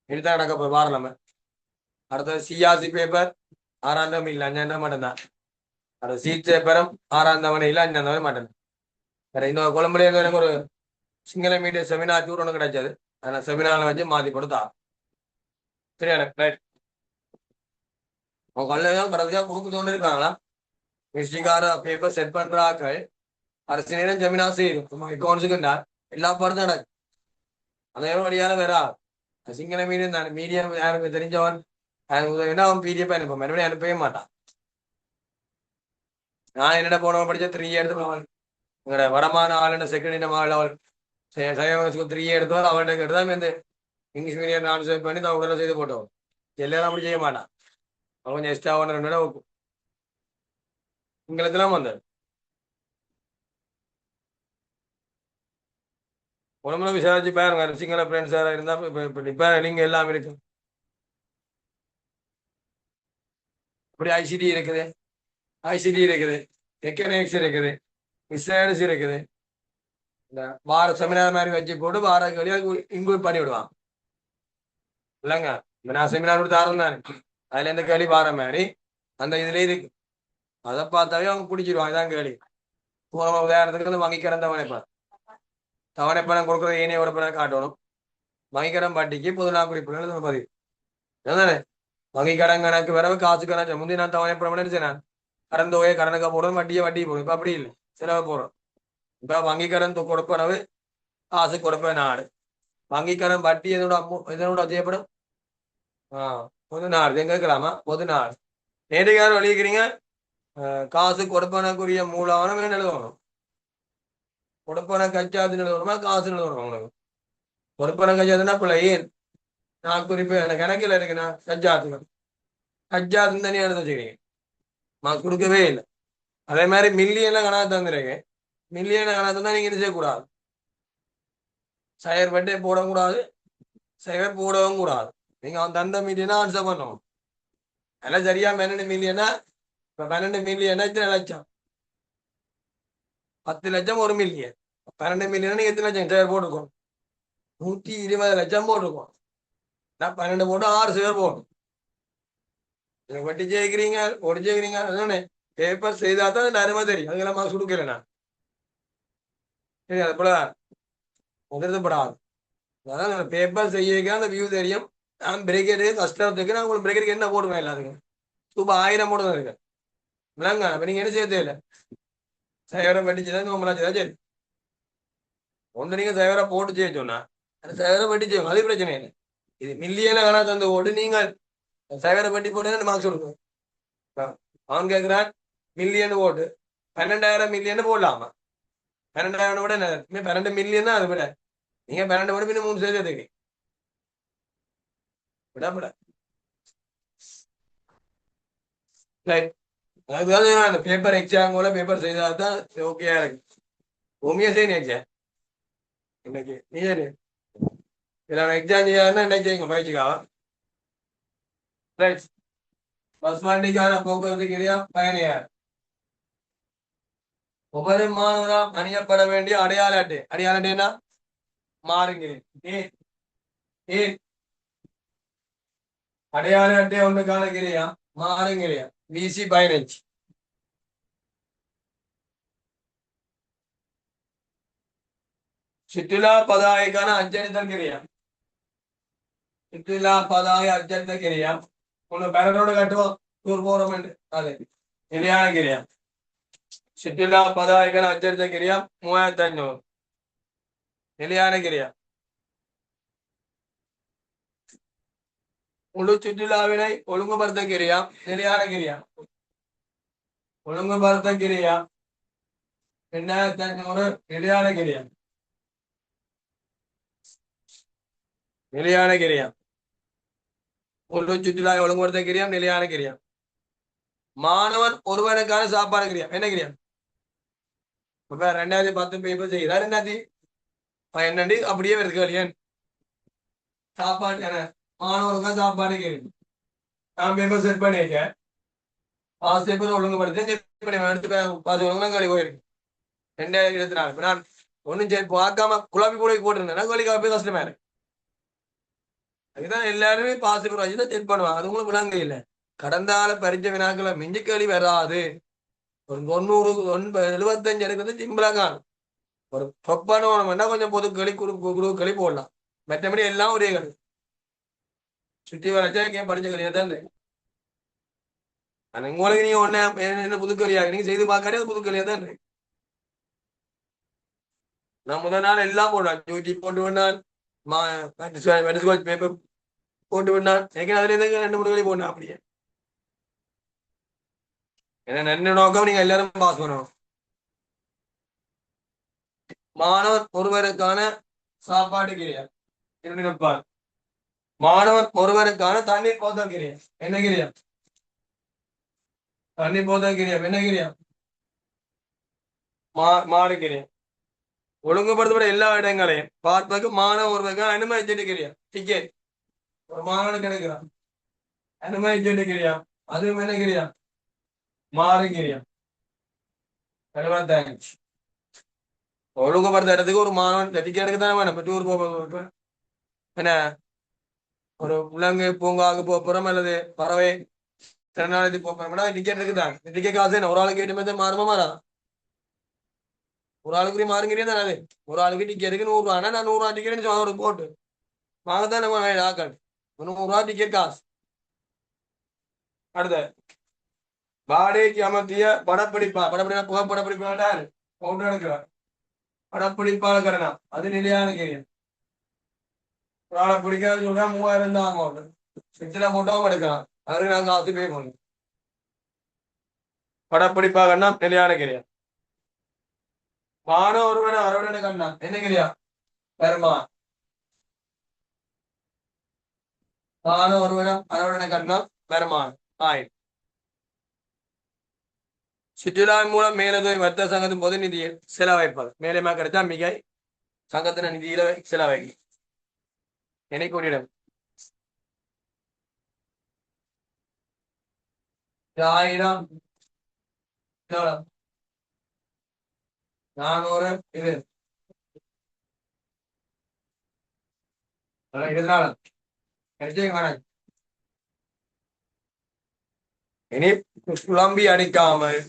எடுத்தா நடக்க போய் வாரலாம அடுத்தது சிஆர்சி பேப்பர் 6ஆம் தேதி இல்லை 5ஆம் தேதி மட்டும்தான் அடுத்த சீட் பேப்பரும் 6ஆம் தேதி இல்லை 5ஆம் தேதி மட்டும் வேற இன்னொரு கொழம்புல எனக்கு ஒரு சிங்கள மீடியம் செமினார் டூர் ஒன்று கிடைச்சது அந்த செமினார்ல வச்சு மாத்தி கொடுத்தா சரியா ரைட் உங்க கல்யாணம் கடைசியா கொடுக்க தோண்டு இருக்காங்களா மிஸ்டிக்கார பேப்பர் செட் பண்றாக்கள் அரசு நேரம் ஜமீனா செய்யும் அக்கௌண்ட்ஸுக்குண்டா எல்லா பாடம் நடக்கு அதே வழியால வேறா சிங்கள மீடியம் தானே மீடியம் யாருக்கு தெரிஞ்சவன் அவன் பிடிஎஃப் அனுப்ப மறுபடியும் அனுப்பவே மாட்டான். நான் என்னடா போனவன் படிச்ச 3 எடுத்து உங்களோட வடமான ஆளுநர் செகண்ட் அவள் 3 எடுத்தோம் அவன்கிட்ட கேட்டுதான் வந்து இங்கிலீஷ் மீடியம் நான் செட் பண்ணி தான் உடனே செய்து போட்டோம் எல்லாரும் அப்படி செய்ய மாட்டான் அவன் கொஞ்சம் எக்ஸ்ட்ரா 1-2 உங்களுக்கு எல்லாம் வந்தது உடம்புல விசாரிச்சு பாருங்க சிங்கள ஃப்ரெண்ட்ஸ் யாராவது இருந்தா இப்ப நீங்க எல்லாம் இருக்கு. இப்படி ஐசிடி இருக்குது, ஐசிடி இருக்குது, எக்கனாமிக்ஸ் இருக்குது, பிசினஸ் இருக்குது. இந்த வார செமினார் மாதிரி வச்சு போட்டு வார வழியா இன்க்ளூட் பண்ணி விடுவான் இல்லைங்க. இப்ப நான் செமினார் கொடுத்து ஆரம்பிதானே, அதுல எந்த கேள்வி வார மாதிரி அந்த இதுல இருக்கு. அதை பார்த்தாவே அவங்க பிடிச்சிருவாங்க. இதான் கேள்வி. உதாரணத்துக்கு வந்து வங்கிக்கடன் தவணைப்பான், தவணைப்பணம் கொடுக்குறது ஏனைய உறுப்பினர் காட்டணும். வங்கிக்கடன் வட்டிக்கு பொதுநா குறிப்புகள் பதிவு தானே. வங்கிக்கடன் கணக்கு வரவு காசு கணக்கு முந்தைய நான் தவணைப்பணம் நினைச்சேன். கடன் தொகையை கடனுக்கு போடுறோம், வட்டியை வட்டி போடும். இப்ப அப்படி இல்லை, செலவு போடுறோம். இப்ப வங்கிக்கடன் கொடுப்பனவு காசு கொடுப்ப நாடு. வங்கிக்கடன் வட்டி இதனோட செய்யப்படும் பொது நாடு. எங்க இருக்கலாமா பொது நாடு. நேற்றுக்காரர் வழிக்கிறீங்க காசு கொடுப்பனக்குரிய மூலவனம் என்ன எழுதணும்? கொடுப்பன கச்சாதுன்னு எழுதணுமா காசு எழுதணும்? உங்களுக்கு கொடுப்பன கச்சாதுன்னா பிள்ளை ஏன் நான் குறிப்பு எனக்கு கணக்கில் இருக்குண்ணா கச்சாத்து கச்சாத்துன்னு தனியாக எழுத வச்சுக்கிறீங்க. நான் கொடுக்கவே இல்லை. அதே மாதிரி மில்லியன்ல கணக்கு தந்துருக்கேன். மில்லியன கணக்கு தான் நீங்க செய்யக்கூடாது. சயர் வட்டே போடக்கூடாது, சயர் போடவும் கூடாது. நீங்க அவன் தந்த மில்லியனா ஆன்சர் பண்ணணும். எல்லாம் சரியா 12 மில்லியனா? இப்ப 12 மில்லியனா இத்தனை லட்சம்? 10 லட்சம் 1 மில்லியன். 12 மில்லியனா நீங்க எத்தனை லட்சம் சயர் போட்டுருக்கோம்? 120 லட்சம் போட்டிருக்கோம். நான் 12 போட்டு 6 சயர் போடும். வட்டி ஜெயிக்கிறீங்க, ஒடி ஜெயிக்கிறீங்க. அதுதானே பேப்பர் செய்தா தான் அருமை தெரியும். அதுக்கெல்லாம் மார்க்ஸ் கொடுக்கல நான். சரி, அது போல உதர்த்தப்படாது. அதான் பேப்பர் செய்ய அந்த வியூ தெரியும். நான் பிரேக்கெட்டு கஷ்டத்துக்கு நான் உங்களுக்கு பிரேக்கெட்டுக்கு என்ன போடுவேன் எல்லாத்துக்கும் சூப்பர் 1000 போடுதான் இருக்கு இல்லைங்க. அப்ப நீங்க என்ன செய்ய தேவையில்லை. சைவரம் வெட்டிச்சுதான் நோம்பலாச்சுதான் சரி. ஒன்று நீங்க சைவரம் போட்டு செய்ய சொன்னா அந்த சைவரம் வெட்டி செய்யும், அது பிரச்சனை இல்லை. இது மில்லியன கணா தந்து போட்டு நீங்கள் சைவரம் வெட்டி போட்டு மார்க்ஸ் கொடுக்கும். அவன் கேட்கிறான் மில்லியன் போட்டு 12,000 மில்லியன் போடலாமா? 12,000 விட 12 மில்லியன் தான். அது விட நீங்க 12 விட பின்ன 3 சேர்த்துக்கு விடப்பட அந்த பேப்பர் எக்ஸாம் கூட பேப்பர் செய்தால்தான் ஓகேயா இருக்கு. உண்மையா செய்யணும் எக்ஸாம் இன்னைக்கு நீ சரி எக்ஸாம் செய்யாதுன்னா இன்னைக்கு செய்யுங்க பயிற்சிக்காக. பஸ் வண்டிக்கான போக்குவரத்து கிடையா பயணியார் ஒவ்வொரு மாணவரால் அணியப்பட வேண்டிய அடையாள அட்டை. அடையாள அட்டைன்னா மாறுங்கிறேன். ஏன் அடையாள அட்டை ஒன்றுக்கான கிரியா மாறுங்கிறியா BC 15. சுற்றுலா பதாகைக்கான அச்சடித்தல் கிரியா. சுற்றுலா பதாகை அச்சடித்தல் கிரியா ஒண்ணு பேரனோட கட்டுவோம் டூர் போறோம் அது நிலையான கிரியா. சுற்றுலா பதாகைக்கான அச்சடித்தல் கிரியா 3500 நிலையான கிரியா. முழு சுற்றுலாவினை ஒழுங்குபடுத்த கிரியா நிலையான கிரியா. ஒழுங்குபடுத்த கிரியா 2500 நிலையான கிரியா. நிலையான கிரியா முழு சுற்றுலாவை ஒழுங்குபடுத்த கிரியா நிலையான கிரியா. மாணவன் ஒருவனுக்கான சாப்பாடு கிரியா என்ன கிரியா? இப்ப 2010 பேப்பர் செய்கிறார் 2012 அப்படியே வருது கல்யாண் சாப்பாடு மாணவனுக்கான சாப்பாடு கேள்வி. நான் பேப்பர் செட் பண்ணியிருக்கேன். பாஸ் பேப்பர் ஒழுங்குபடுத்தி பாஸ் ஒழுங்கு கழி போயிருக்கு 2024. இப்ப நான் ஒன்னும் சரி பார்க்காம குழம்பி கூட போட்டிருந்தேன் கழி காப்பி கஷ்டமா இருக்கு. அதுதான் எல்லாருமே பாஸ் பேப்பர் வச்சுதான் செட் பண்ணுவாங்க. அது உங்களுக்கு விளங்க இல்லை. கடந்த கால பரிச்சை வினாக்களை மிஞ்சி கேள்வி வராது. ஒரு 90 75 எடுக்கிறது சிம்பிளா காணும். ஒரு தொப்பான வேணா கொஞ்சம் பொது களி குழு களி போடலாம். மற்றபடி எல்லாம் ஒரே களி சுற்றி வரைச்சா படிச்ச களியா தான் உங்களுக்கு நீங்க ஒண்ணு என்ன புதுக்கலியாக நீங்க செய்து பார்க்காதே அது புதுக்கலியா தான் இருக்கு. நான் முதல் நாள் எல்லாம் போடுவேன். ஜூட்டி போட்டு விட்டான் பேப்பர் போட்டு விட்டான். எனக்கு அதுல இருந்து 2-3 களி போடணும் அப்படியே. ஏன்னா நன்மை நோக்கம் நீங்க எல்லாரும் பாஸ் பண்ணணும். மாணவர் ஒருவருக்கான சாப்பாடு கிரியா 2 மாணவர் ஒருவருக்கான தண்ணீர் போதல் கிரியா என்ன கிரியா? தண்ணீர் போதல் கிரியா என்ன கிரியா? மாடு கிரியா ஒழுங்குபடுத்தப்பட்ட எல்லா இடங்களையும் பார்ப்பதற்கு மாணவ ஒருவருக்கு அனுமதிச்சிருக்கிறியா டிக்கெட் ஒரு மாணவனுக்கு எடுக்கிறான் அனுமதிச்சிருக்கிறியா அதுவும் என்னக்கிறியா மாறுங்கிறியா தேங்க்ஸ் ஒழுங்குபடுத்த இடத்துக்கு ஒரு மாணவன் டிக்கெட் எடுக்க தானே வேணும் டூர் போக என்ன ஒரு விலங்கு பூங்காவுக்கு போறோம் அல்லது பறவை திறனாளி போறோம்னா டிக்கெட் இருக்குதான் டிக்கெட் காசு என்ன ஒரு ஆளுக்கு 8 மாறுமா மாறா ஒரு ஆளுக்கு மாறுங்கிறே தானே அது ஒரு ஆளுக்கு டிக்கெட்டுக்கு 100 ரூபா நான் 100 ரூபா டிக்கெட் ஒரு போட்டு வாங்கத்தான் நம்ம ஆக்கள் 100 ரூபா டிக்கெட் காசு அடுத்த வாடகைக்கு அமர்த்திய படப்பிடிப்பா புகைப்படப்பிடிப்பாட்டார் கவுண்டர் எடுக்கிறார் படப்பிடிப்பாளர் அது நிலையான கேள்வி ஒரு ஆளை பிடிக்காது சொல்றா 3000 தான் ஆகும் சில போட்டோவும் எடுக்கலாம் அதுக்கு நாங்க காசு பே பண்ணணும் படப்பிடிப்பாகன்னா நிலையான கிரியா மாணவ ஒருவன அரவணை கண்ணா என்ன கிரியா பெருமா மாணவ ஒருவனம் அரவணை கண்ணா பெருமான் ஆய் சுற்றுலாவின் மூலம் மேலதுறை வர்த்தக சங்கத்தின் பொது நிதியை செலவழிப்பது மேலமா கிடைச்சா மிக சங்கத்தின நிதியில செலவழி என்னை கூடியிடம் 1000 400 இது இதனால இனி குழம்பி அடிக்காமல்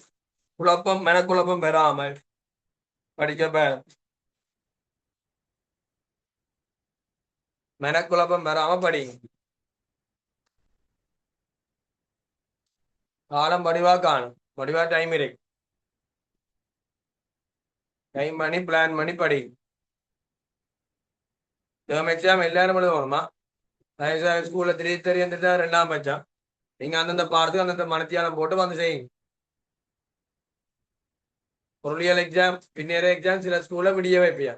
மனக்குழப்பம் பெறாமல் படிக்க மனக்குழப்பம் பெறாம படி காலம் படிவா காணும் படிவா டைம் இருக்கு டைம் பண்ணி பிளான் பண்ணி படி டேர்ம் எக்ஸாம் எல்லாரும் எழுதணுமா ஸ்கூல்ல தெரியும் 2ஆம் பட்சம் நீங்க அந்தந்த பாடத்துக்கு அந்தந்த மனத்தியாலம் போட்டு வந்து செய்யுங்க பொருளியல் எக்ஸாம் பின்னேற எக்ஸாம் சில ஸ்கூல்ல விடிய வைப்பியா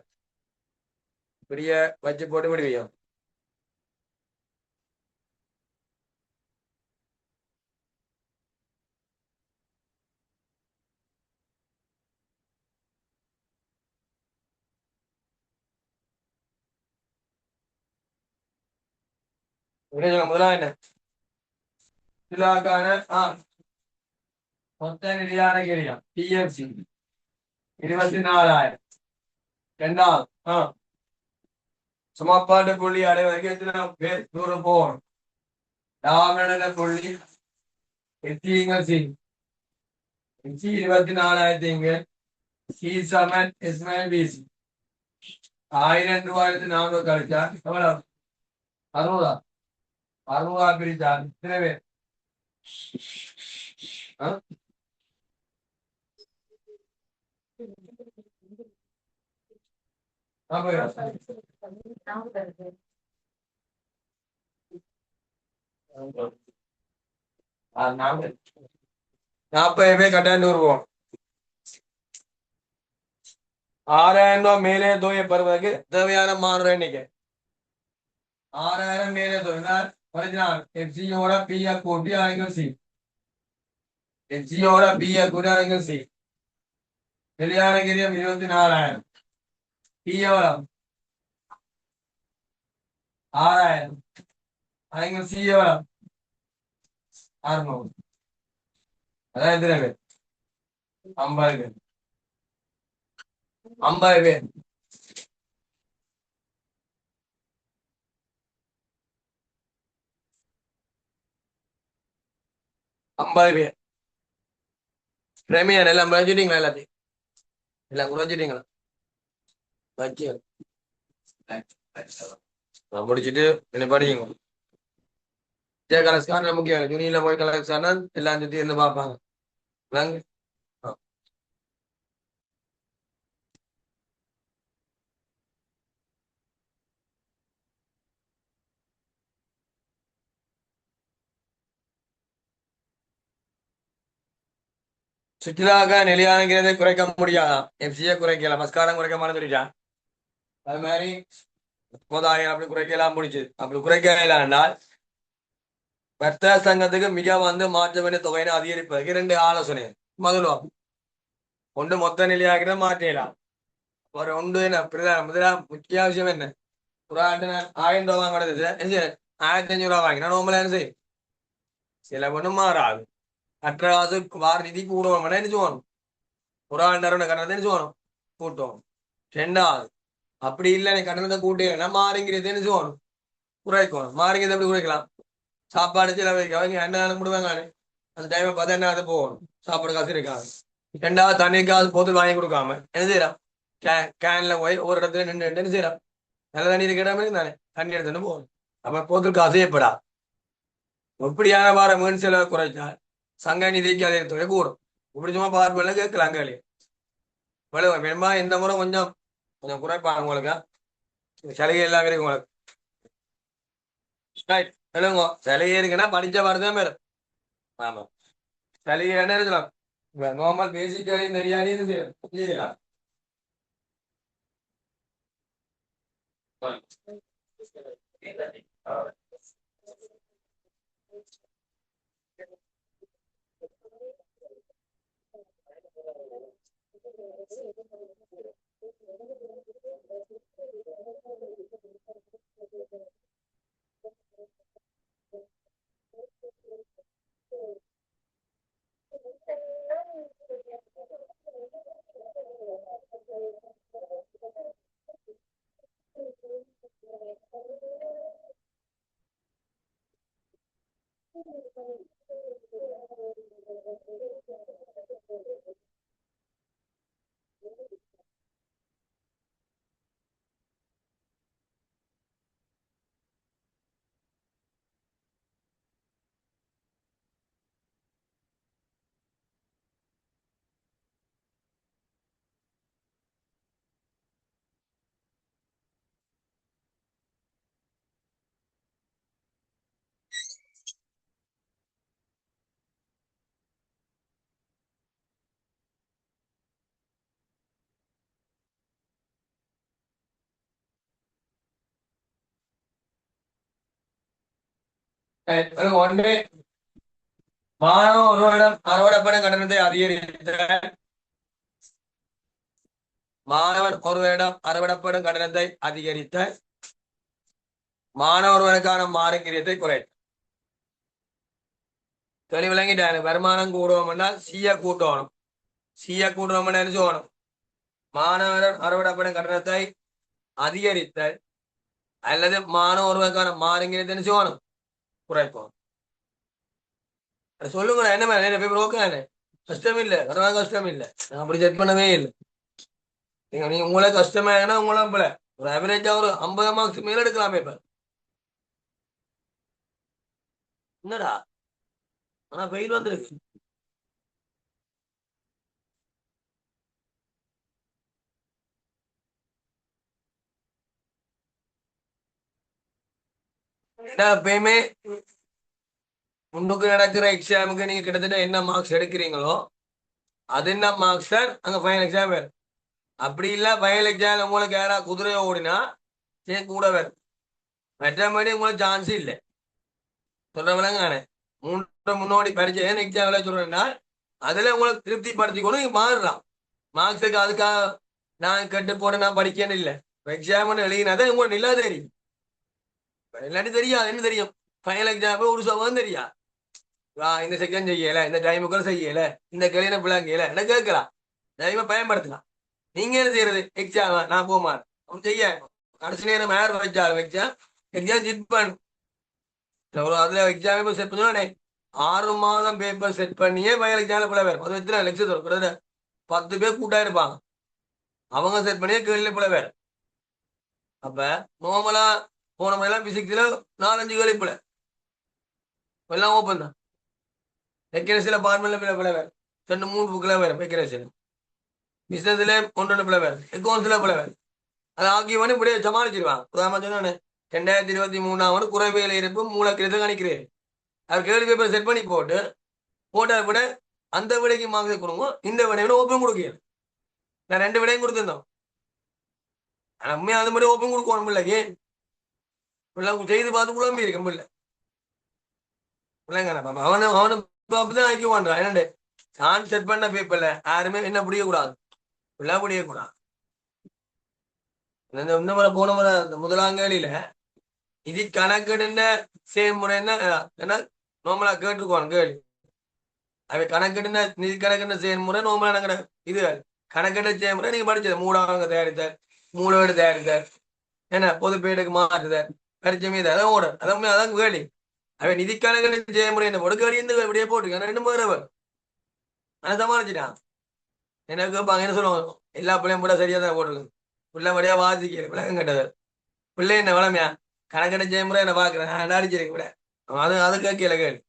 விடிய வச்சு போட்டு விடுவியா முதலாம் என்ன சிலாக்கான மொத்த நிதியான கேரியா டிஎஃப்சி 24,000 2ஆவது சமப்பாட்டு புள்ளி அடைவதற்கு எத்தனை பேர் தூரம் போகணும் டாமன புள்ளி எத்திங்க சி 24,000 இங்க சி சமன் எஸ்மல் பிசி 1000 ரூபாய்க்கு 400 கழிச்சா எவ்வளவு 60 60 பிரிச்சா எத்தனை பேர் நாற்பது பேர் கட்டாண்டு வருவோம் 6000 ரூபாய் மேலே தொகை பெறுவதற்கு தேவையான மாணவர் எண்ணிக்கை 6000 மேலே தொகை எஃப்சியோட பிஏ கூட்டி ஆங்கிள் சி எஃப்சியோட பிஏ கூட்டி ஆங்கிள் சி வெளியான கிரியம் 24,000 பிஏவளம் 6000 ஆங்கிள் சி எவ்வளவு 600 அதான் எத்தனை பேர் 50 பேர் 50 பேர் பிரேமியர் எல்லாம் வச்சுட்டீங்களா எல்லாத்தையும் எல்லாம் குறைச்சிட்டீங்களா வச்சு முடிச்சுட்டு என்ன படிங்க கலெக்ஷன் முக்கியம் ஜூனியில போய் கலெக்ஷன் எல்லாம் சுத்தி இருந்து பார்ப்பாங்க சுற்றுலாக நிலையானங்கிறதை குறைக்க முடியாதான் எஃப்சியை குறைக்கலாம் மஸ்காரம் குறைக்க மாட்டேன் அது மாதிரி 30,000 அப்படி குறைக்கலாம் முடிச்சு அப்படி குறைக்கலாம் வர்த்தக சங்கத்துக்கு மிக மாற்ற வேண்டிய தொகையினை அதிகரிப்பதற்கு 2 ஆலோசனை முதல்வா ஒன்று மொத்த நிலையாகிறத மாற்றலாம் ஒரு ஒன்று என்ன முதலாம் முக்கிய விஷயம் என்ன ஒரு ஆண்டு நான் 1000 ரூபா வாங்கினது 1500 ரூபா வாங்கினா நோம்பல என்ன செய்யும் சில ஒன்றும் மாறாது மற்ற காசு வார நிதி கூடுவோம் என்ன செய்வோம் ஒரு ஆண்டு கட்டணத்தை என்ன செய்வோம் கூட்டுவோம் ரெண்டாவது அப்படி இல்லை நீ கட்டணத்தை கூட்டினா மாறுங்கிறது என்ன செய்வோம் குறைக்கணும் மாறுங்கிறது எப்படி குறைக்கலாம் சாப்பாடு செலவழிக்க அவங்க 2 நாள் விடுவாங்க அந்த டைமை பார்த்தா என்ன அது போகணும் சாப்பாடு காசு இருக்காது ரெண்டாவது தண்ணி காசு போத்தல் வாங்கி கொடுக்காம என்ன செய்யலாம் கேன்ல போய் ஒரு இடத்துல நின்று என்ன செய்யலாம் நல்ல தண்ணி இருக்கிற மாதிரி தானே தண்ணி எடுத்துட்டு போகணும் அப்ப போத்தல் காசு ஏற்படா எப்படியான வார மீன் செலவை குறைச்சால் சங்க நிதிக்கு அதே தொகை கூடும் இப்படி சும்மா பார்ப்பல கேட்கலாம் கேள்வி வேணுமா இந்த முறை கொஞ்சம் கொஞ்சம் குறைப்பாங்க உங்களுக்கு சலுகை எல்லாம் இருக்கு உங்களுக்கு சொல்லுங்க சலுகை இருக்குன்னா படிச்ச வாரதான் மேலும் ஆமா சலுகை என்ன இருக்கலாம் நார்மல் பேசிக் தெரியாது செய்யலாம் ஒன்று மாணவ ஒருவரிடம் அறுவடைப்படும் கட்டணத்தை அதிகரித்த மாணவன் ஒருவரிடம் அறுவடைப்படும் கட்டணத்தை அதிகரித்த மாணவர்களுக்கான மாறுகிரியத்தை குறைத்த தெளிவிளங்கிட்டாரு வருமானம் கூடுவோம்னா சிய கூட்டணும் சிய கூட்டுவோம்னா என்ன செய்யணும் மாணவர் அறுவடைப்படும் கட்டணத்தை அதிகரித்தல் அல்லது மாணவர்களுக்கான மாறுங்கிறத என்ன செய்யணும் குறைப்போம் சொல்லுங்க என்ன மேல பேப்பர் ஓகே கஷ்டம் இல்லை வரவா கஷ்டம் இல்லை நான் அப்படி செக் பண்ணவே இல்லை நீங்க உங்களே கஷ்டமாயினா உங்களும் போல ஒரு ஆவரேஜா ஒரு 50 மார்க்ஸ் மேல எடுக்கலாம் பேப்பர் என்னடா ஆனா ஃபெயில் வந்துருக்கு எப்பயுமே முன்னுக்கு நடக்கிற எக்ஸாமுக்கு நீங்க கிட்டத்தட்ட என்ன மார்க்ஸ் எடுக்கிறீங்களோ அது என்ன மார்க்ஸ் தான் அங்க ஃபைனல் எக்ஸாம் வேறு அப்படி இல்ல ஃபைனல் எக்ஸாம் உங்களுக்கு யாராவது குதிரையை ஓடினா கூட வேறு மற்றபடி உங்களுக்கு சான்ஸ் இல்லை சொல்றவங்க முன்னோடி படிச்ச ஏன் எக்ஸாம்ல சொல்றேன்னா அதுல உங்களுக்கு திருப்திப்படுத்திக்கணும் நீங்க மாறலாம் மார்க்ஸுக்கு அதுக்காக நான் கெட்டு போன நான் படிக்கணும் இல்லை எக்ஸாம் எழுதினாதான் உங்களுக்கு நல்லா தெரியும் இல்லாட்டி தெரியாது என்ன தெரியும் ஃபைனல் எக்ஸாம் ஒரு சமம் தெரியா இந்த செகண்ட் செய்யல இந்த டைமுக்குள்ள செய்யல இந்த கிளையின பிள்ளைங்கல என்ன கேட்கலாம் டைமை பயன்படுத்தலாம் நீங்க என்ன செய்யறது எக்ஸாம் நான் போமான் அவன் செய்ய கடைசி நேரம் யார் வச்சாலும் எக்ஸாம் செட் பண்ணு அதுல எக்ஸாம் செட் பண்ணே 6 மாதம் பேப்பர் செட் பண்ணியே ஃபைனல் எக்ஸாம் பிள்ளை வேறு அது வச்சு லெக்சர் தரும் 10 பேர் கூட்டா இருப்பாங்க அவங்க செட் பண்ணியே கேள்வி பிள்ளை வேறு அப்ப நார்மலா போன மாதிரிலாம் பிசிக்ஸ்ல 4-5 கேள்வி பிள்ளை எல்லாம் ஓப்பன் தான் எக்கரசில பார்மல்ல பிள்ளை வேறு 2-3 புக்கில் வேறு எக்கரசில பிசினஸ்ல 1-2 பிள்ளை வேறு அக்கௌண்ட்ஸ்ல பிள்ளை வேறு அதை ஆக்கி பண்ணி இப்படியே சமாளிச்சிருவாங்க உதாரணமா சொன்னானே 2023 குறைவேல இருப்பு மூலக்கிரத்தை கணிக்கிறேன் அவர் கேள்வி பேப்பர் செட் பண்ணி போட்டா விட அந்த விடைக்கு மார்க்ஸ் கொடுங்க இந்த விடையோட ஓப்பன் கொடுக்க நான் 2 விடையும் கொடுத்துருந்தோம் ஆனா உண்மையா அது மாதிரி ஓப்பன் கொடுக்கணும் பிள்ளைக்கு பிள்ளை செய்து பார்த்து குழம்பி இருக்கும் பிள்ளை பிள்ளைங்க அவனு அப்படிதான் ஆக்கி பண்றான் என்னண்டு நான் செட் பண்ண பேப்பர்ல யாருமே என்ன புரியக்கூடாது பிள்ளை புரியக்கூடாது இன்னும் போன முறை முதலாங்கலியில இது கணக்கெடுன செயல்முறை என்ன நோமலா கேட்டுருக்கோம் கேள்வி. அவை கணக்கெடுன நிதி கணக்கெடுன செயல்முறை நோமலா நாங்க இது கணக்கெடு செயல்முறை நீங்க படிச்சது மூடாங்க தயாரித்தார், மூலோடு தயாரித்தார், என்ன பொதுப்பேடுக்கு மாற்றுதார், பரிச்சை மீது அதான் ஓட அதான் கேள்வி. அவன் நிதி கணக்கெடு செயல்முறை என்ன போட்டு கேள்வி இந்த இப்படியே போட்டுருக்கேன் ரெண்டு பேரவர் ஆனா சமாளிச்சுட்டான். எனக்கு கேட்பாங்க என்ன சொல்லுவாங்க, எல்லா பிள்ளையும் கூட சரியா தான் போட்டுருக்கு, பிள்ளை வழியா வாசிக்கிற விளக்கம் கட்டவர் பிள்ளை என்ன வளமையா கணக்கெடு செயல்முறை என்ன பாக்குறேன் அடிச்சிருக்கு விட அது கேட்கல கேள்வி.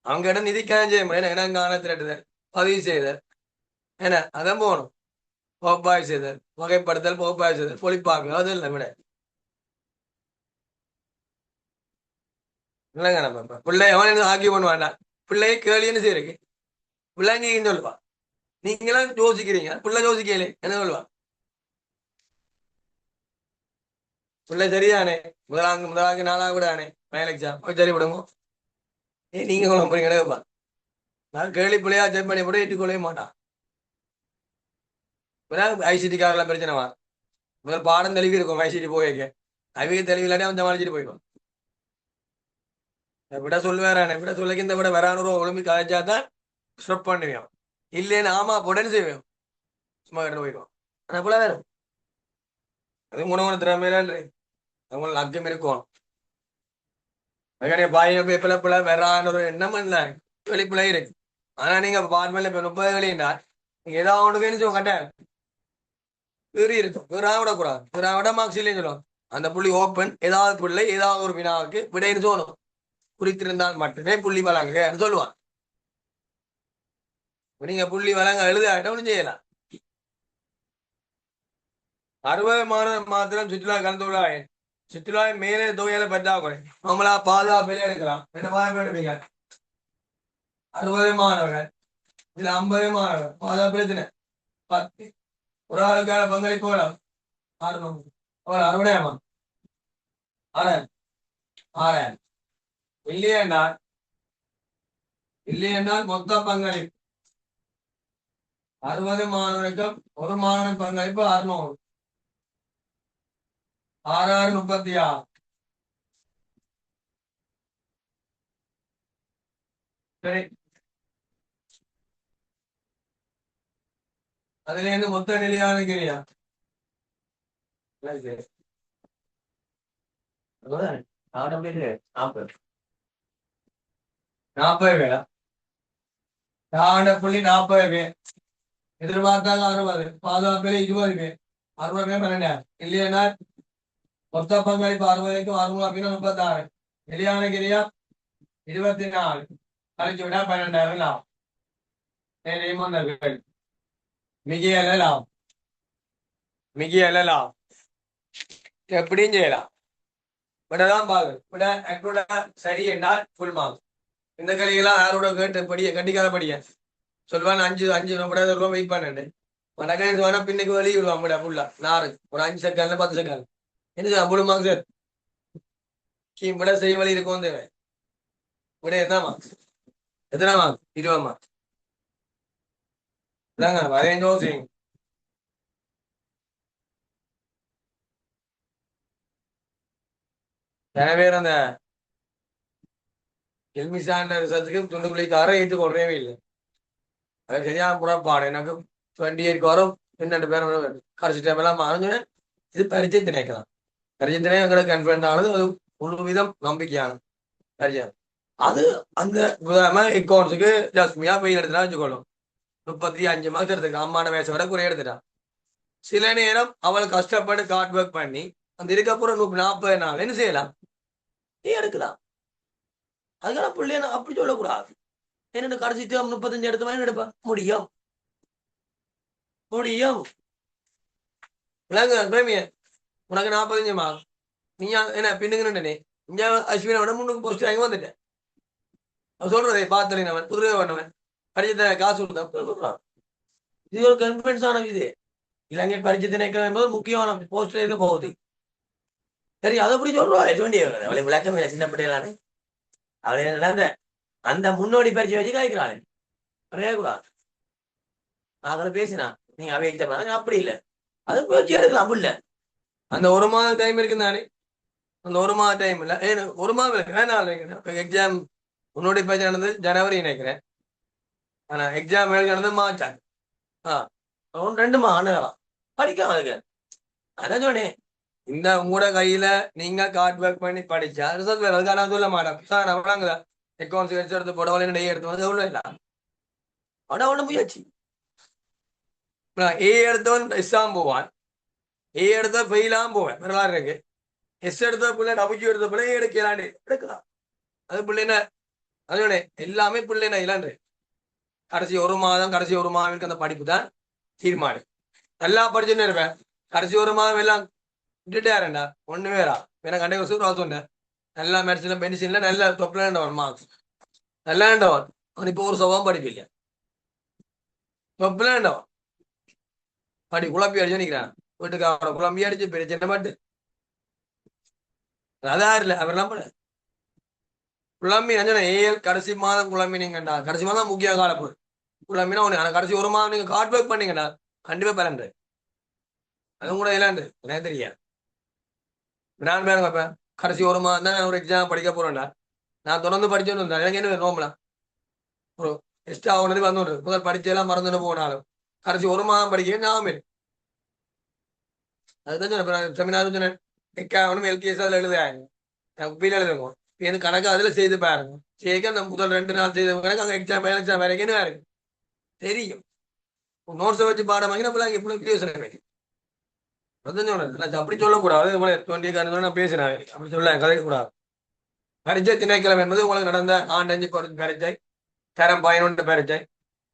அவங்க இடம் நிதி கணக்கு செயல்முறை என்ன காண திரட்டுதல், பதிவு செய்தல், என்ன அதான் போகணும், பகுப்பாய்வு செய்தல், வகைப்படுத்தல், பகுப்பாய்வு செய்தல், பொழிப்பாக்கு அது இல்லை விட இல்லைங்க. நம்ம பிள்ளை அவன் ஆக்கி பண்ணுவான்டா பிள்ளையை கேள்வின்னு செய்யறக்கு பிள்ளைங்க சொல்லுவா, நீங்களாம் யோசிக்கிறீங்க பிள்ளை யோசிக்கலே என்ன சொல்லுவா, பிள்ளை சரியானே முதலாங்க நாளாக கூட ஆனே மேலெக்ஸா போய் சரி விடுங்க நீங்க கொள்ள போறீங்க கேட்பா. நான் கேள்வி பிள்ளையா செக் பண்ணி கூட ஏற்றுக்கொள்ளவே மாட்டான். ஐசிடிக்காரெல்லாம் பிரச்சனைவா முதல் பாடம் தெளிவு இருக்கும் ஐசிடி போயிருக்க அவங்க தெளிவு இல்லாட்டி அவன் சமாளிச்சுட்டு போயிடும். விட சொல்லுவாரானே விட சொல்லிக்கு இந்த விட வரானூறு ஒழுங்கு காய்ச்சா தான் ஸ்டப் பண்ணுவேன், இல்லைன்னு ஆமா உடனே செய்வேன் சும்மா கிட்ட போயிடுவோம். ஆனா போல வேணும் அது உணவு திறமையில அவங்களுக்கு அக்கம் இருக்கும். பாய பிள்ளை வரானூறு எண்ணம் இல்லை வெளிப்பிள்ளை இருக்கு. ஆனா நீங்க பார்மல இப்ப 30 வெளியிட்டால் நீங்க ஏதாவது ஒன்று வேணும் கட்ட வேறு இருக்கும் வேறா விடக்கூடாது வேறா விட மார்க்ஸ் இல்லைன்னு சொல்லுவோம். அந்த புள்ளி ஓப்பன் ஏதாவது பிள்ளை ஏதாவது ஒரு வினாவுக்கு விடைன்னு சொல்லணும், குறித்திருந்தால் மட்டுமே புள்ளி வழங்க சொல்லுவான். நீங்க புள்ளி வழங்க எழுதாட்ட ஒன்றும் செய்யலாம். 60 மாணவர் மாத்திரம் சுற்றுலா கலந்துள்ளாய் சுற்றுலா மேலே தொகையில பற்றாக்குறை நம்மளா பாதுகாப்பிலே எடுக்கலாம். என்ன பாதுகாப்பு எடுப்பீங்க 60 மாணவர்கள் இதுல 50 மாணவர்கள் பாதுகாப்பு பிரச்சனை 10 ஒரு ஆளுக்கான பங்களிப்பு வேணும் 60 6 இல்லையென்றால் மொத்த பங்களிப்பு 60 மாணவருக்கும் ஒரு மாணவன் பங்களிப்பு 600 6 6 36 சரி. அதுல இருந்து மொத்த நிலையான கிரியா 40 பேரா 40 பேர் எதிர்பார்த்தாங்க 60 பாதுகாப்பில் 20 பேர் 60 பேர் 12 இல்லையா மொத்த பங்களிப்பு 60க்கும் 60 அப்படின்னா 36 நிலையான கிரியா 24 கழிச்சு விடா 12,000 லாபம். மிகியலாம் எப்படியும் செய்யலாம். விடதான் பாகு விட சரி என்றால் புல் மாவு இந்த கலைகளாம் யாரோட கேட்டு படிய கண்டிக்காத படிய சொல்லுவான் 5 ரூபா வெயிட் பண்ணு வேணா பின்னுக்கு வெளியே விடுவான் விட புல்லா 4 ஒரு 5 செகண்ட்ல 10 செகண்ட் என்ன புல் மார்க் சார் விட செய்ய வழி இருக்கும் தேவை விட எத்தனை மார்க் 20 மார்க் இதாங்க வரையஞ்சோ செய்யுங்க. நிறைய பேர் அந்த எல்மிசாண்ட ரிசர்ச்சுக்கு துண்டுக்குள்ளிக்கார ஏற்றுக்கொள்ளவே இல்லை. அது சரியான புறப்பாடு எனக்கு 28 வரும் 2 பேரும் கடைசி டைம் எல்லாம் மாறிஞ்சு இது பரிச்சை திணைக்கலாம். பரிச்சை திணை எங்களுக்கு கன்ஃபிடன்ட் ஆனது அது ஒரு விதம் நம்பிக்கையானது பரிச்சை. அது அந்த அக்கௌண்ட்ஸுக்கு ஜஸ்மியா போய் எடுத்துட்டா வச்சுக்கொள்ளும் 35 மார்க்ஸ் எடுத்துக்கலாம். அம்மான வயசை விட குறைய எடுத்துட்டான். சில நேரம் அவள் கஷ்டப்பட்டு ஹார்ட் ஒர்க் பண்ணி அந்த இருக்கப்புறம் 40 நாள் என்ன செய்யலாம் நீ எடுக்கலாம். அதுக்கான பிள்ளைய அப்படி சொல்லக்கூடாது. என்ன கடைசி 35 எடுத்த மாதிரி எடுப்பா முடியும் உனக்கு 45 மார்க் நீ என்ன பின்னுங்கன்னு இங்க அஸ்வினை விட முன்னுக்கு போஸ்ட் வாங்கி வந்துட்டேன் சொல்றதே பார்த்தேன் அவன் புதுவை பண்ணவன் படிச்ச காசு கொடுத்தான். இது ஒரு கன்ஃபிடன்ஸ் ஆன இது இலங்கை பரிச்சை திணைக்கிறது என்பது முக்கியமான போஸ்ட்ல இருந்து போகுது. சரி அதை அப்படி சொல்லுவாள் அவளை விளக்கம் இல்லை சின்ன பிள்ளைகளானே அவளை அந்த முன்னோடி பரிச்சை வச்சு காய்க்கிறாள் கூடாது. நான் பேசினா நீங்க அவை அப்படி இல்லை அது பேச்சு எடுக்கலாம் அப்படி இல்லை அந்த ஒரு மாதம் டைம் இருக்கு தானே. அந்த ஒரு மாத டைம் இல்லை ஒரு மாதம் இருக்கு நாள் வைக்கிறேன் எக்ஸாம். உன்னுடைய பேச்சு நடந்தது ஜனவரி நினைக்கிறேன். ஆனா எக்ஸாம் நடந்தது மார்ச். ஆ 2 மாதம் படிக்காம இருக்கு. அதான் சொன்னேன், இந்த உங்களோட கையில நீங்க கார்ட் ஒர்க் பண்ணி படிச்சா ரிசல்ட் வேற. அதுக்காக நான் சொல்ல மாட்டேன் வழங்குதா அக்கௌண்ட்ஸ் எடுத்து போட எடுத்து வந்து எவ்வளவு இல்லை. ஆனா ஒண்ணு முயற்சி. ஏ எடுத்தவன் எக்ஸாம் போவான், ஏ எடுத்தா ஃபெயிலாம் போவேன் வரலாறு இருக்கு. எஸ் எடுத்த பிள்ளை டபுள்யூ எடுத்த பிள்ளை எடுக்கலாண்டு எடுக்கலாம். அது பிள்ளைன அதோட எல்லாமே பிள்ளைன இல்லாண்டு கடைசி ஒரு மாதம் அந்த படிப்பு தான் தீர்மானம். நல்லா படிச்சுன்னு இருப்பேன், கடைசி ஒரு மாதம் எல்லாம் விட்டுட்டாருண்டா ஒண்ணு வேறா எனக்கு கண்டே சொன்னேன். நல்லா மெடிசன் மெடிசின்ல நல்ல தொப்பிலாண்டவன் மார்க்ஸ் நல்லாண்டவன். அவன் இப்போ ஒரு சுகம் படிப்பில்ல, தொப்பிலாண்டவன் படி குழப்பி அடிச்சு நிற்கிறான். வீட்டுக்கு குழம்பி அடிச்சு பிரச்சனை பட்டு அதான் இல்லை அவர்லாம் பண்ண குழம்பி ஏஎல் கடைசி மாதம் குழம்பினீங்கண்டா. கடைசி மாதம் முக்கிய காலப்பு குழம்பினா ஒண்ணு. கடைசி ஒரு மாதம் நீங்க ஹார்ட் ஒர்க் பண்ணீங்கடா கண்டிப்பா பலன். அதுவும் கூட இல்லாண்டு எனக்கு தெரியாது. நான் பாருங்க இப்ப கடைசி ஒரு மாதம் தான் ஒரு எக்ஸாம் படிக்க போறேன்டா. நான் தொடர்ந்து படிச்சுட்டு இருந்தேன். எனக்கு என்ன நோம்பலாம் ஒரு எக்ஸ்ட்ரா ஆகுனது வந்து முதல் படிச்செல்லாம் மறந்துட்டு போனாலும் கடைசி ஒரு மாதம் படிக்க ஞாபகம். அதுதான் சொன்னேன் செமினார் சொன்னேன். எக்காவனும் எல்கேஎஸ் அதில் எழுதுறாங்க, உப்பியில் எழுதுங்க. எனக்கு கணக்கு அதுல செய்து பாருங்க. சேர்க்க அந்த முதல் 2 நாள் செய்த கணக்கு அங்கே எக்ஸாம் வரைக்கும் இருக்கு தெரியும். நோட்ஸை வச்சு பாடம் வாங்கி நம்மள எப்படி பேசுறேன். அதான் சொன்னேன் அப்படி சொல்லக்கூடாது. நான் பேசினேன் அப்படி சொல்ல கதைக்கூடாது. பரீட்சை திணைக்களம் என்பது உங்களுக்கு நடந்த ஆண்டஞ்சு பரீட்சை, தரம் 11 பரீட்சை,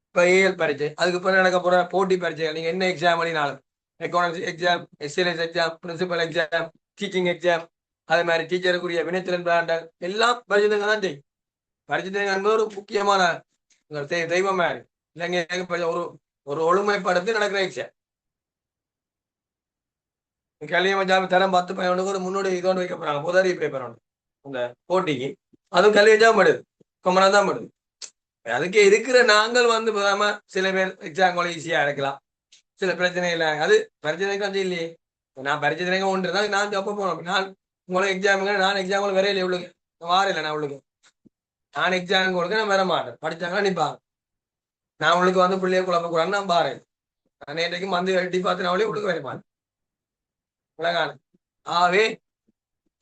இப்ப ஏஎல் பரீட்சை, அதுக்கு பிறகு நடக்க போற போட்டி பரீட்சை. நீங்க என்ன எக்ஸாம் பண்ணினாலும் economics exam, SLS exam, principal exam, teaching exam, அதே மாதிரி டீச்சருக்குரிய வினைத்திறன் பிளான்டர் எல்லாம் பரிசுத்தங்க தான் செய்யும். பரிசுத்தங்க என்பது ஒரு முக்கியமான தெய்வமா இருக்கு. இல்லைங்க ஒரு ஒரு ஒழுமைப்படுத்தி நடக்கிற எக்ஸாம். கல்வி மஞ்சாமி தரம் 10-11 ஒரு முன்னோடி இதோடு வைக்க போறாங்க. புதறி பேப்பர் ஒன்று இந்த போட்டிக்கு. அதுவும் கல்வி எக்ஸாம் படுது, கொமனா தான் படுது. அதுக்கு இருக்கிற நாங்கள் வந்து சில பேர் எக்ஸாம் ஈஸியா இருக்கலாம், சில பிரச்சனை இல்லை. அது பிரச்சனைக்கு வந்து இல்லையே. நான் பரிச்சனைங்க ஒன்று தான் நான் அப்ப போனோம். நான் உங்களுக்கு எக்ஸாமுங்க நான் எக்ஸாம்பிள் வரையில எவ்வளவு வாரையில நான் உங்களுக்கு நான் எக்ஸாம் கொடுக்க நான் வர மாட்டேன். படிச்சாங்கன்னா நிப்பாங்க. நான் உங்களுக்கு வந்து பிள்ளைய குழப்ப கூடாதுன்னு நான் பாரு. நான் நேற்றைக்கும் வந்து எட்டி பார்த்து நான் அவளே கொடுக்க வரமாட்டேன். விளங்கான ஆவே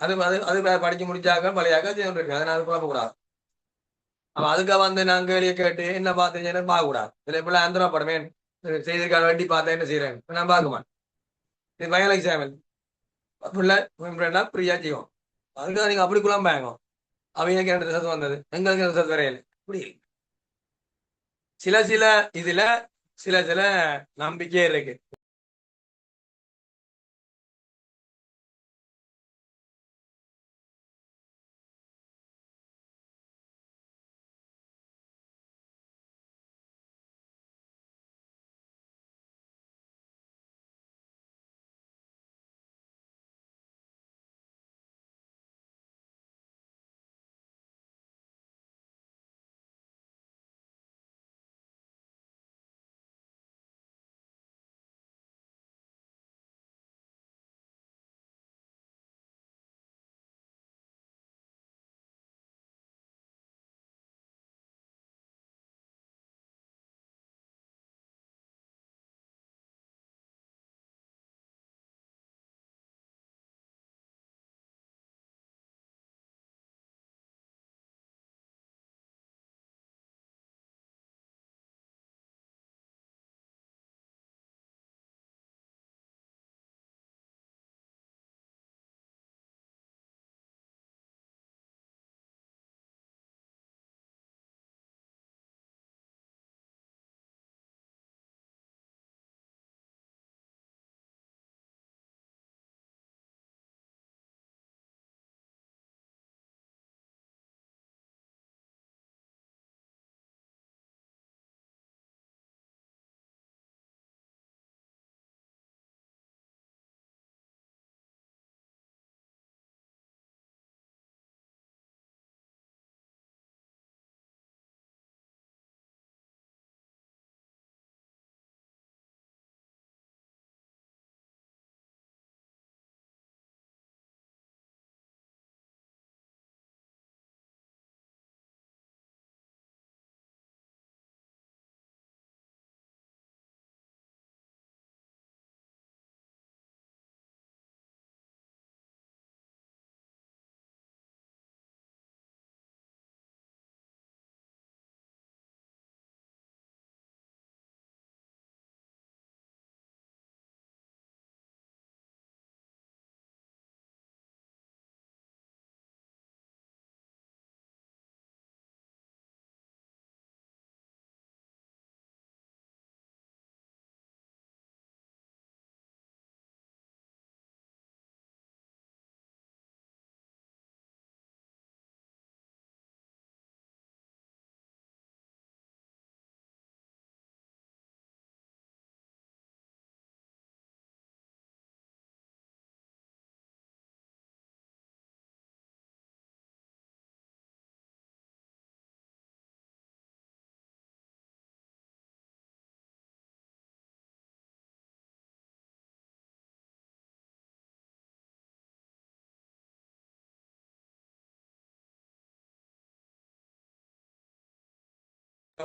அது அது அது படிச்சு முடிச்சாக்க பழையாக்க இருக்கு. அதை நான் குழப்ப கூடாது. அப்ப அதுக்காக வந்து நான் கேள்வியை கேட்டு என்ன பார்த்து பார்க்க கூடாது. சில பிள்ளை ஆந்திரா படமே செய்திருக்காக வேண்டி பார்த்தா என்ன செய்யறேன் நான் பார்க்க மாட்டேன். இது பயல் எக்ஸாம் பிள்ளை ஃப்ரீயா செய்வோம். அதுக்காக நீங்க அப்படி குழம்பாங்க. அவங்களுக்கு என்ன ரிசல்ட் வந்தது, எங்களுக்கு ரிசல்ட் வரையில இப்படி சில சில இதுல சில சில நம்பிக்கை இருக்கு.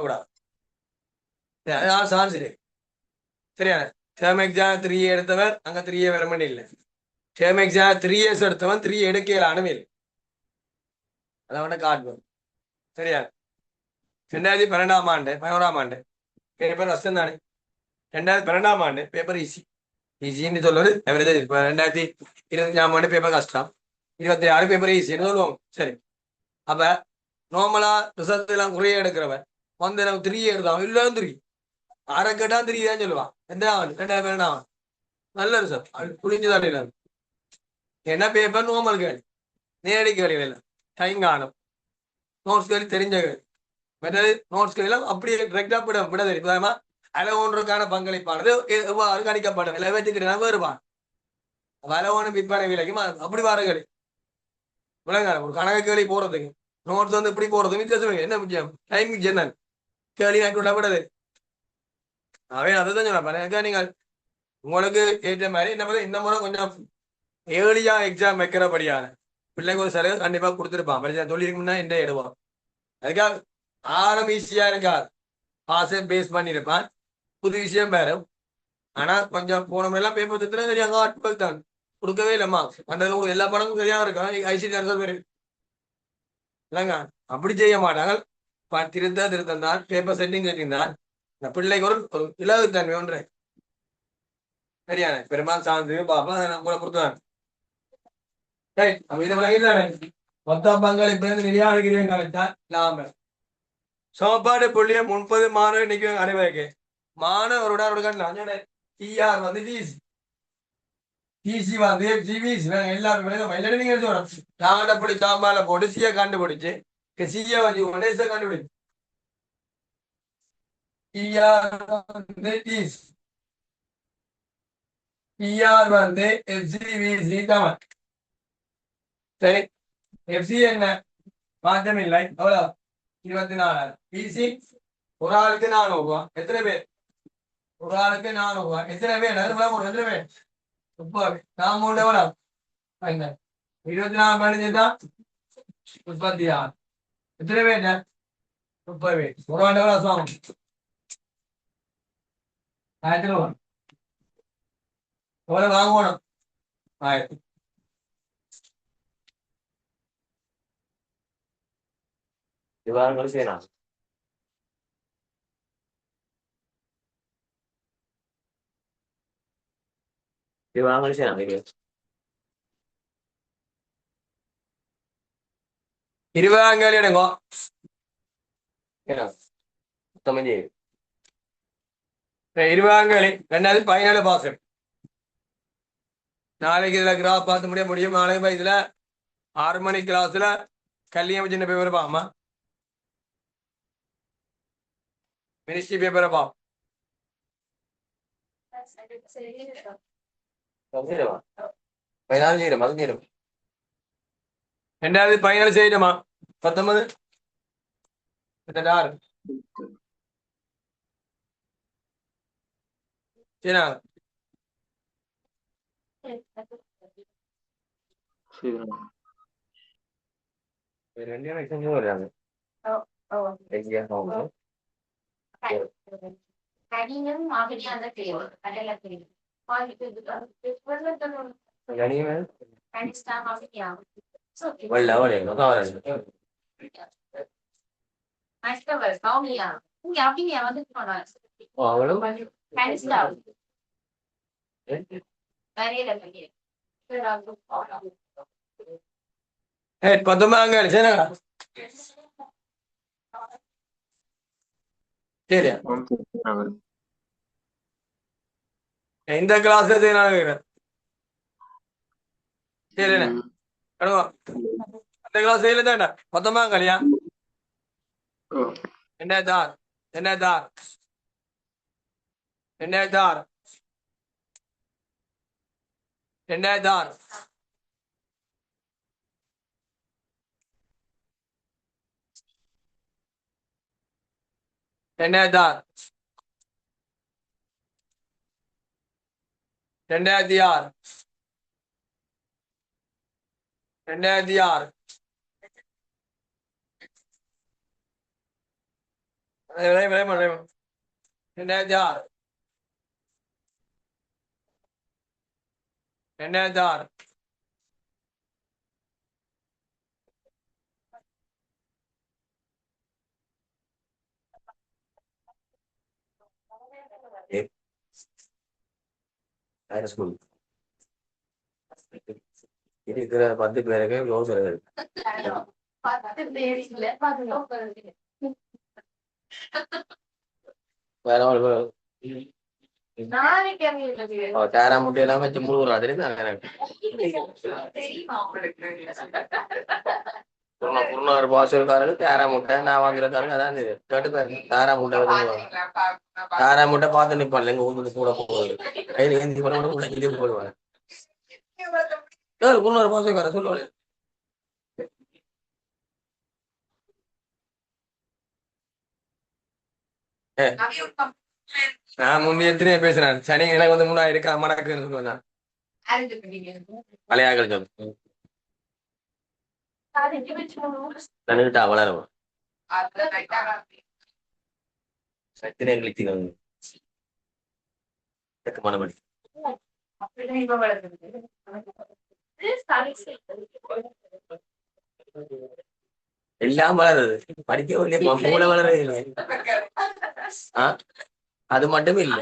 கூடாது. சான்ஸ் இருக்கு. சரியான டேர்ம் எக்ஸாம் 3 எடுத்தவர் அங்க 3 வர வேண்டிய இல்லை. டேர்ம் எக்ஸாம் 3 இயர்ஸ் எடுத்தவன் 3 எடுக்கலானும் இல்லை. அதை காட்டுவோம். சரியா 2012ஆம் ஆண்டு 11ஆம் ஆண்டு பேப்பர் கஷ்டம் தானே. 2012ஆம் ஆண்டு பேப்பர் ஈஸி. ஈஸின்னு சொல்வது எவரேஜ். இப்போ 2025ஆம் ஆண்டு பேப்பர் கஷ்டம், 26 பேப்பர் ஈஸின்னு சொல்லுவோம். சரி, அப்ப நார்மலா ரிசல்ட் எல்லாம் குறைய எடுக்கிறவன் வந்து நம்ம 3 எடுத்தோம் இல்லை 3 அரை கேட்டா 3 தான் சொல்லுவான். எந்த ஆண்டு 2012ஆம் ஆண்டு நல்ல ரிசல்ட் புரிஞ்சுதான் இல்லை. என்ன பேப்பர் நார்மல் கேள்வி, நேரடி கேள்வி இல்லை, டைம் காணும், நோட்ஸ் கேள்வி தெரிஞ்ச கேள்வி. மற்றது நோட்ஸ் கேள்வி அப்படியே டிரெக்டா விட தெரியுமா. அலவோன்றுக்கான பங்களிப்பானது எவ்வாறு கணிக்கப்படும் எல்லாத்துக்கிட்ட வேறுபான். அலவோன விற்பனை விலைக்கும் அப்படி வர கேள்வி விளங்க. ஒரு கணக்கு கேள்வி போறதுக்கு நோட்ஸ் வந்து இப்படி போறதுக்கு வித்தியாசம் என்ன முக்கியம், டைம் என்ன கேள்வி விடது. அவன் அதை தான் சொன்னேன். நீங்கள் உங்களுக்கு ஏற்ற மாதிரி என்ன இந்த முறை கொஞ்சம் ஏர்லியா எக்ஸாம் வைக்கிறபடியான பிள்ளைங்க ஒரு சில கண்டிப்பா கொடுத்துருப்பான். படிச்சா சொல்லியிருக்கும்னா என்ன எடுவான். அதுக்காக ஆரம் ஈஸியா இருக்காது, பாச பேஸ் பண்ணிருப்பான். புது விஷயம் வேற. ஆனா கொஞ்சம் போன மாதிரிலாம் பேப்பர் திட்டுனா சரி அங்க ஆட்கள் தான் கொடுக்கவே இல்லைம்மா. அந்த எல்லா படமும் சரியா இருக்கும். ஐசிடி இல்லைங்க அப்படி செய்ய மாட்டாங்க. திருத்தம் தான் பேப்பர் செட்டிங் செட்டிங் தான். இந்த பிள்ளைக்கு ஒரு இலகுத்தன்மை ஒன்று சரியான பெருமாள் சார்ந்து பாப்பா கூட கொடுத்தாங்க. மொத்த பங்களிப்பு நிர்யாகிக்கிறேன் லாபம் சமப்பாடு புள்ளிய 30 மாணவர் நிற்கும் அனைவருக்கு மாணவரோட டிஆர் வந்து டிசி வந்து ஜிவிசி எல்லாரும் நீங்க சொல்லணும். நாங்கப்படி சாம்பால போட்டு சிய கண்டுபிடிச்சு சிய வச்சு கொண்டு கண்டுபிடிச்சு டிஆர் வந்து எஃப்சிவிசி தமிழ். சரி, எஃப்சி என்ன மாற்றம் இல்லை. எவ்வளவு 24,000. பிசி ஒரு ஆளுக்கு 400 ரூபாய். எத்தனை பேர்? ஒரு ஆளுக்கு 400 ரூபாய். எத்தனை பேர்? எத்தனை பேர்? 30. நான் மூணு எவ்வளவு 24 பதினஞ்சுதான் 36. எத்தனை பேர்? 30 பேர். ஒரு ஆண்டு எவ்வளவு சுவாமி 1000 ரூபாய். எவ்வளவு வாங்கணும்? 1000. விவாதங்கள் செய்யலாம். விவாதங்கள் செய்யலாம். இருபதாம் எடுங்கோ. மொத்தமஞ்சு 20,000 17 பாசம். நாளைக்கு இதுல கிராஃப் பார்த்து முடியும். நாளைக்கு இதுல 6 மணி கிளாஸ்ல கல்யாணம் சின்ன பேப்பர் பாமா மினிஸ்ட்ரி பேப்பரை பா. ரெண்டாவது ஃபைனல் செய்யணுமா 19 6 சரிண்ணா. சரிண்ணா. சரியா இந்த கிளாஸ்ல செய்யணும். சரிண்ணா அந்த கிளாஸ் செய்யல தான்டா 19 கல்யா 2006 2006 2006 2006 2006 2006 2006 2006 2006 வேற ஸ்கூல் இருக்கிற 10 பேருக்கு யோசனை இருக்கு. வேற ஒரு டேரா முட்டை எல்லாம் வச்சு முழுகுறா தெரியுது குருநாறு பாசல்காரங்க டேரா முட்டை நான் வாங்குறதுக்காரங்க அதான் இது கேட்டு பாருங்க டேரா முட்டை டேரா முட்டை பார்த்து நிப்பான்ல எங்க ஊருக்கு கூட போகுது கையில ஏந்தி போடுவாங்க குருநாறு பாசல்கார சொல்லுவாங்க நான் முன்னே எத்தனையோ பேசுறேன் சனி எனக்கு வந்து முன்னா இருக்கா மடக்குன்னு சொல்லுவேன் மலையாள சொல்லு தன்னுகிட்டா வளரும் சத்தினை கழிச்சுக்கோங்க மனமடி எல்லாம் வளருது படிக்கவும் இல்லையா மூளை வளரவே இல்லை அது மட்டும் இல்லை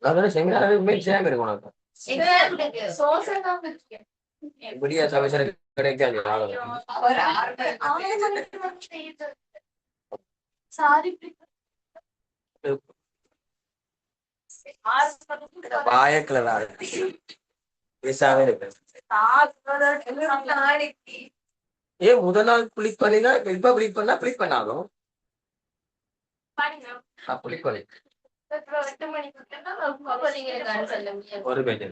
அதான் செமினார் சேம் இருக்கும் உனக்கு இப்படியா சமைச்சர் கிடைக்காது வாயக்கிழதா பேசாம இருக்கு ஏன் முதல் நாள் கிளிக் பண்ணினா இப்ப கிளிக் பண்ணா கிளிக் பண்ணாலும் கிளிக் பண்ணி ஒரு பேஜ்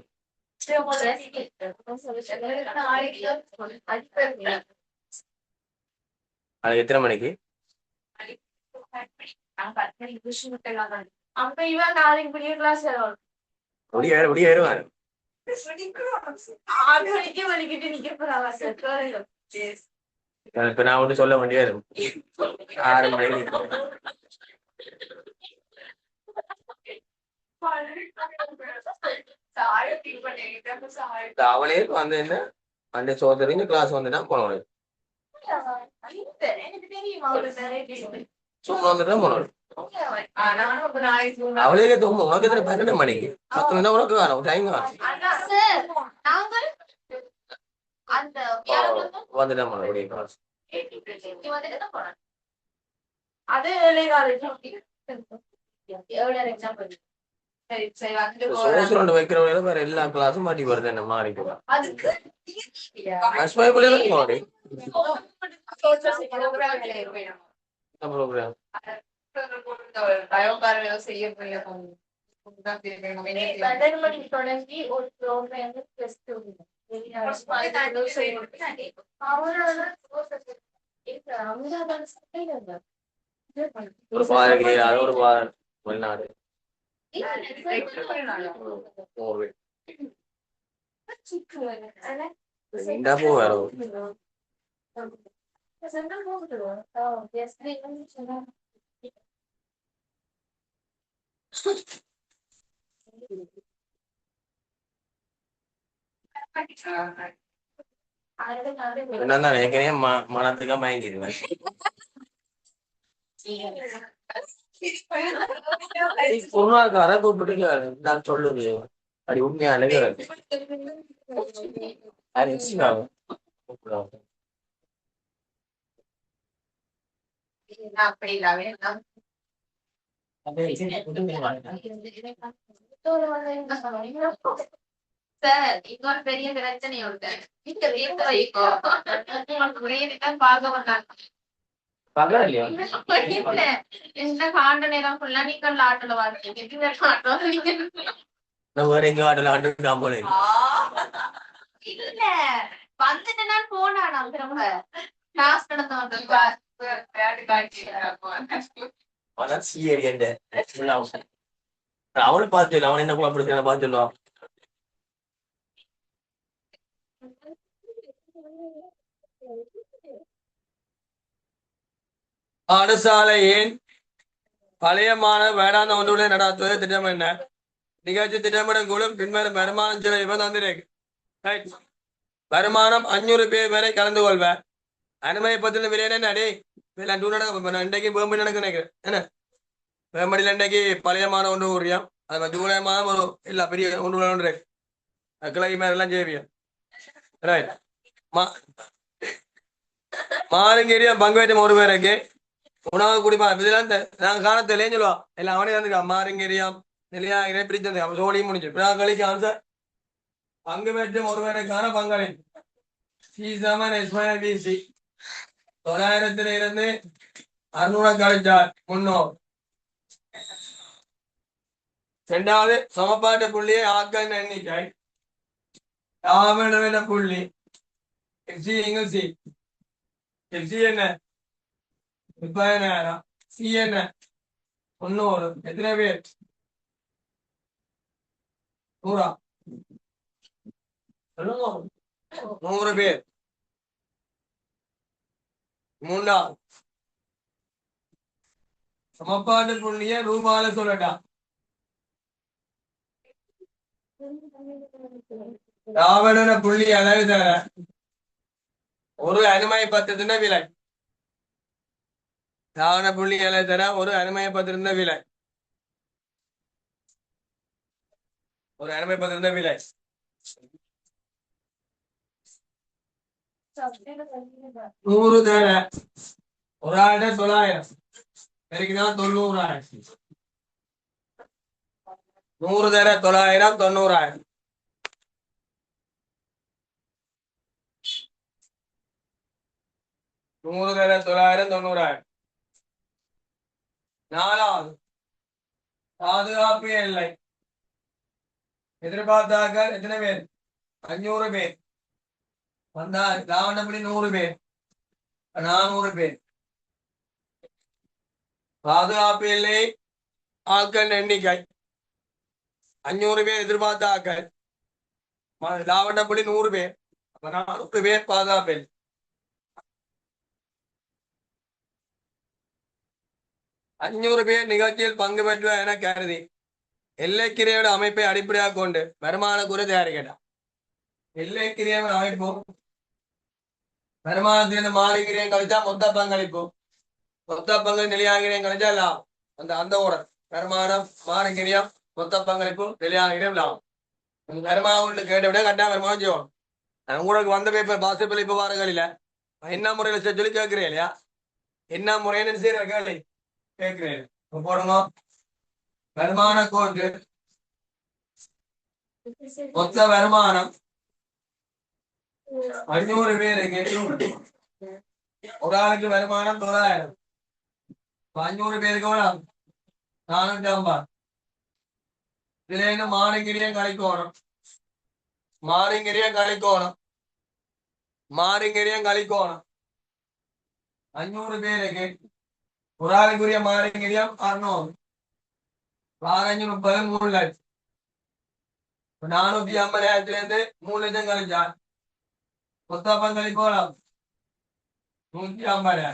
அது எத்தனை மணிக்கு ஏறுவாரு இப்ப நான் ஒண்ணு சொல்ல வேண்டிய 6 மணிக்கு அவளே வந்து என்ன அந்த சோதரிங்க கிளாஸ் வந்துன்னா போனோம் சும்மா வந்துதான் போனோம் அவளே தூங்க உனக்கு எத்தனை 12 மணிக்கு உனக்கு வேணும் டைம் வந்துதான் போனோம் கிளாஸ் வைக்கிறவங்க வேற எல்லா கிளாஸும் மாட்டி வருது என்ன மாறி ஒரு பாதம் ஒரு பாதம் வெளிநாடு என்னன்னா ஏற்கனவே மனத்துக்கா மயங்கிடுவேன் பொருளாதார கூப்பிட்டு நான் சொல்லுது அப்படி உண்மையா அழகு சார் இன்னொரு பெரிய பிரச்சனை உண்டு நீங்க தீர்த்து வைக்கோ பார்க்க மாட்டாங்க என்ன காண்ட நேரம் ஃபுல்லா நீங்க ஆட்டோல வாங்க இல்ல வந்துட்டு நான் போனானா திரும்ப கிளாஸ் நடந்து வந்து அவனை பார்த்து அவன் என்ன குழப்பம் பார்த்து சொல்லுவான். பாடசாலையின் பழைய மாணவர் வேடாந்த ஒன்றுகளை நடாத்துவது திட்டம் என்ன? நிகழ்ச்சி திட்டமிடும் குழு பின்வரும் வருமானம் சில இவன் தந்திருக்கு. வருமானம் 500 பேர் வரை கலந்து கொள்வார். அனுமதி பத்தின விலை என்ன அடி இன்றைக்கு வேம்படி நடக்க நினைக்கிறேன் என்ன வேம்படியில் இன்றைக்கு பழைய மாதம் ஒன்று ஊரியம் அது ஜூலை மாதம் ஒரு இல்ல பெரிய ஒன்று இருக்கு கிளை மேல எல்லாம் செய்வியம் ரைட் மாறுங்கேரியா பங்குவேற்றம் ஒரு பேருக்கு உணவு குடிமா இதெல்லாம் நாங்க காணத்திலேன்னு சொல்லுவோம் எல்லாம் அவனே தந்துருக்கான் மாறுங்கேரியாம் நிலையாக பிரிச்சது அவன் சோழியும் முடிஞ்சு களிக்கு ஆன்சர் பங்குவேற்றம் ஒரு பேருக்கான பங்களி C7 900 இருந்து 600 கழிச்சார் 300. இரண்டாவது சமப்பாட்டு புள்ளியை ஆக்க எண்ணிக்கை யாவன புள்ளி சி என்ன 30,000 சி என்ன 300 எத்தனை பேர் 100 பேர். மூன்றாவது சமப்பாட்டு புள்ளிய ரூபால சொல்லட்டா ராவணன புள்ளி அளவு தர ஒரு அனுமதி பத்திரத்தின விலை ராவண புள்ளி அளவு தர ஒரு அனுமதி பத்திருந்த விலை ஒரு அனுமதி பத்திருந்த விலை 100 தர 1900 பெருக்கினால் 90,000 100 தர 900 90,000 100 தர 900 90,000. நாலாவது பாதுகாப்பு எல்லை எதிர்பார்த்தார்கள் எத்தனை பேர் 500 பேர் வந்தால் ராவணப்படி 100 பேர் 400 பேர். பாதுகாப்பு எல்லை ஆட்கள் எண்ணிக்கை 500 பேர் எதிர்பார்த்த ஆட்கள் லாவண்டப்படி 100 பேர் 400 பேர் பாதுகாப்பு 500 பேர் நிகழ்ச்சியில் பங்கு பெற்றுவார் என கருதி எல்லைக்கிரையோட அமைப்பை அடிப்படையாக கொண்டு வருமான குறை தயாரிக்கட்டார். எல்லைக்கிரையோட அமைப்பு வருமானத்திலிருந்து மாறுகிறையும் கழிச்சா மொத்த பங்களிப்பு மொத்த பங்கு நிலையாகிறேன் கழிச்சா லாபம் அந்த ஓடர் வருமானம் மாறுகிறியம் மொத்த பங்களிப்பு நிலையாகிறேன் லாபம் வருமானம் கேட்ட விட கட்டா வருமானம் செய்வோம். உங்களுக்கு வந்த பேப்பர் பாசிபிள் இப்ப வாரங்களில என்ன முறையில சொல்லி கேட்கிறேன் இல்லையா என்ன முறைன்னு செய்யற கேள்வி கேட்கிறேன் போடுங்க. வருமான கோட்டு மொத்த வருமானம் 500 பேருக்கு ஒரு ஆளுக்கு வருமானம் 900 500 பேருக்கு 450 இதுல என்ன மாறுங்கிறியம் கழிக்கோணும் மாறுங்கிறியம் கழிக்கோணும் 500 பேருக்கு ஒரு ஆளுக்குரிய மாறுங்கிறியம் 600 530 3 லட்சம் 450,000 இருந்து 3 லட்சம் கழிச்சா மொத்த பங்களிக்கோலாம் 150,000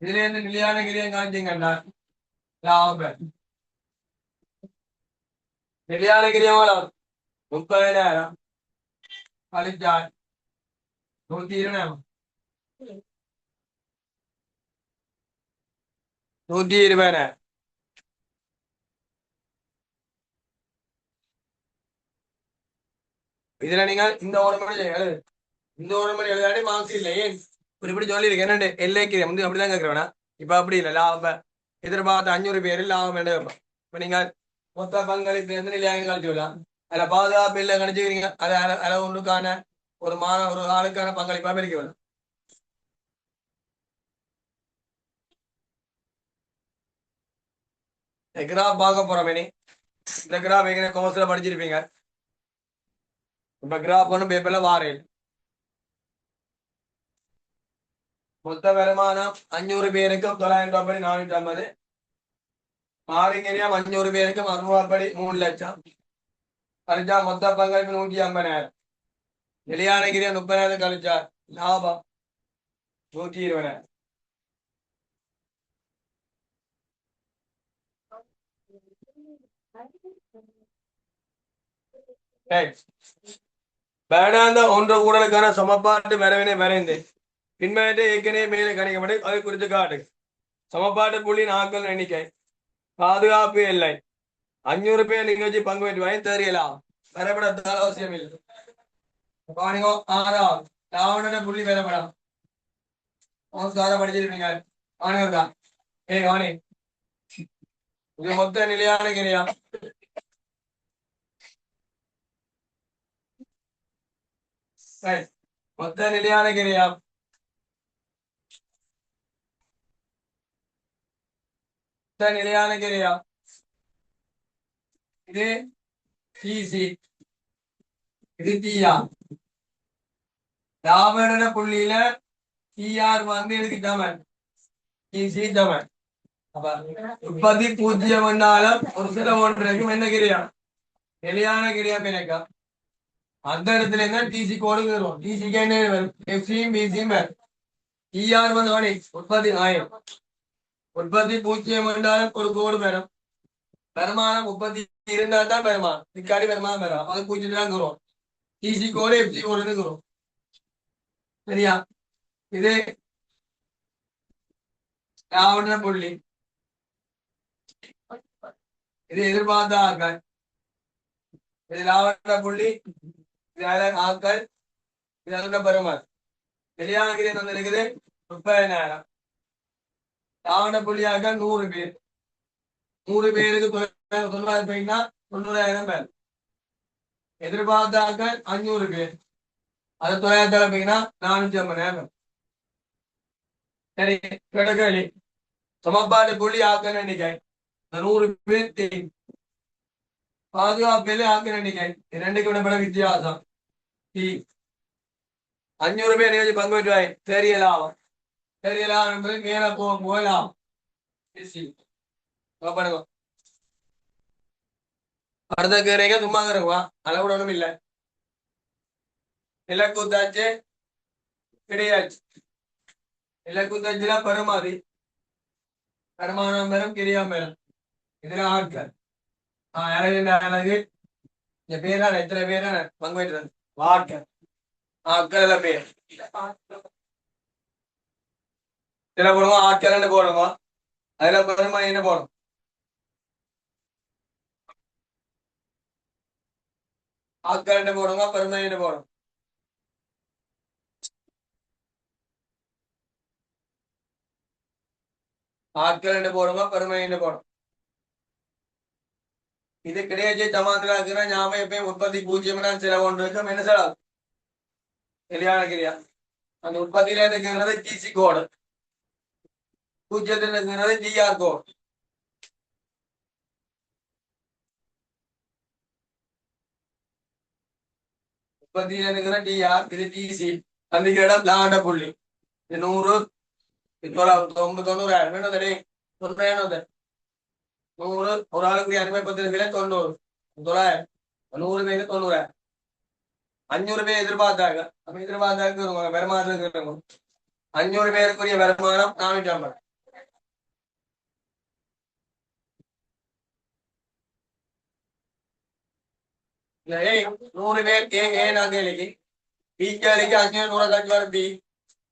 இதுல இருந்து நிலையான கிரியம் காமிச்சிங்கன்னா லாபம் நிலையான கிரியம் 30,000 கழிச்சால் 120,000 120,000 இதுல நீங்க இந்த ஒரு மணி எழுதாடி மார்க்ஸ் இல்லையே இப்படி சொல்லியிருக்கு என்னண்டு எல்லைக்கு வந்து அப்படிதான் கேட்கிறேன்னா இப்ப அப்படி இல்லை லாபம் எதிர்பார்த்த 500 பேர் லாபம் என்ன கேட்போம். இப்ப நீங்க மொத்த பங்களிப்பு இருந்து நிலையாக கழிச்சு விடலாம் அதுல பாதுகாப்பு இல்லை கணிச்சுக்கிறீங்க அதை அளவு ஒன்றுக்கான ஒரு ஆளுக்கான பங்களிப்பா பெருக்கி விடலாம். கிராஃப் பார்க்க போறோம் இனி இந்த கிராஃப் எங்க கோர்ஸ்ல படிச்சிருப்பீங்க. இப்ப கிராஃப் ஒன்றும் பேப்பர்ல வாரேன். மொத்த வருமானம் 500 பேருக்கு 950 450 மாறிங்கரியம் 500 பேருக்கு 600 3 லட்சம் கழிச்சா மொத்த பங்களிப்பு 150,000. நிலையானகிரியம் 30,000 கழிச்சா லாபம் 120,000. வேடாந்த ஒன்று கூடலுக்கான சமப்பாட்டு வரவினை வரைந்து பின்மேட்டு ஏற்கனவே மேலே கணிக்கப்பட்டு அதை குறித்து காட்டு. சமப்பாட்டு புள்ளி நாட்கள் எண்ணிக்கை பாதுகாப்பு எல்லை 500 பேர் நிகழ்ச்சி பங்கு பெற்றுவாங்க தெரியலாம் வரைபடத்தால் அவசியம் இல்லை. ஆறாம் ராவணன புள்ளி வரைபடம் படிச்சிருப்பீங்க. ஆணையர்தான் ஆணை இது மொத்த நிலையான கிரியா மொத்த நிலையான கிரியா நிலையான கிரியா இது டிசி இது டிஆர் ராவணன புள்ளியில டிஆர் வந்து இதுக்கு சமன் டிசி சமன். அப்ப 30 பண்ணாலும் ஒரு சில ஒன்றைக்கும் என்ன கிரியா நிலையான கிரியா பிணைக்கா அந்த இடத்துல என்ன டிசி கோடு வரும். டிசிக்கு என்ன வரும் எஃப்சியும் பிசியும் வரும். டிஆர் வந்து 30 1000 30 என்றாலும் ஒரு கோடு வரும். வருமானம் 30 இருந்தால் தான் வருமானம் இக்காடி வருமானம் வரும். அது 0 தான் வரும். டிசி கோடு எஃப்சி கோடுன்னு வரும். சரியா இது ராவண புள்ளி இது எதிர்பார்த்த ஆக்கள் இது ராவண புள்ளி ஆக்கள் இது அதோட பெருமாள் வெளியாகிறது இருக்குது 30,000. ராவண புள்ளியாக்கள் 100 பேர் 100 பேருக்கு 90,000 பேர். எதிர்பார்த்த ஆக்கள் 500 பேர் அது 900 450,000. சரி கிடக்கி சமப்பாடு புள்ளி ஆக்கள் எண்ணிக்கை 100 பேர் பாதுகாப்பிலே ஆக்கள் எண்ணிக்கை இரண்டுக்கு விடப்பட வித்தியாசம் 500 பேர் நிகழ்ச்சி பங்கு பெற்றுவாய் தெரியலாம் என்பது மேல போகலாம். அடுத்த கீரைங்க சும்மா இருக்குவா அளவுட ஒண்ணும் இல்லை. இலக்குத்தாச்சு கிடையாச்சு இலக்குத்தாச்சுல பெருமாதி வருமானம் பெறும் கிரியா பெறும் இதுல ஆட்கள் அழகு இந்த பேரான எத்தனை பேரான பங்கு பெற்றது ஆட்கள் ஆட்கள் பேர் சில போடுவோம் ஆட்கள் போடுவோம் அதுல பெருமாதி என்ன போடும் ஆட்கள் போடுங்க பெருமாதி போடும். ஆட்கள் போடுங்க பெருமாதி போடும். இது கிடையாது சமாந்திர ஞாபகம் எப்பயும் 30 சில ஒன்று இருக்கும் என்ன சார் சரியான கிரியா அந்த உற்பத்தியில இருக்கிறது டிசி கோடு 0 இருக்கிறது டிஆர் கோடு. உற்பத்தியில இருக்கிற டிஆர் இது டிசி அந்த இடம் லாண்ட புள்ளி 100 90,000 வேணும் தடே 100 ஒரு ஆளுக்கு 60 90 900 100 பேருக்கு 90. 500 பேர் எதிர்பார்த்தாங்க அப்ப எதிர்பார்த்தாங்க வருமானம் 500 பேருக்குரிய வருமானம் 450. இல்ல 100 பேர் ஏன் கேள்விக்கு பிஜேலிக்கு 500 கட்சி வரும் பி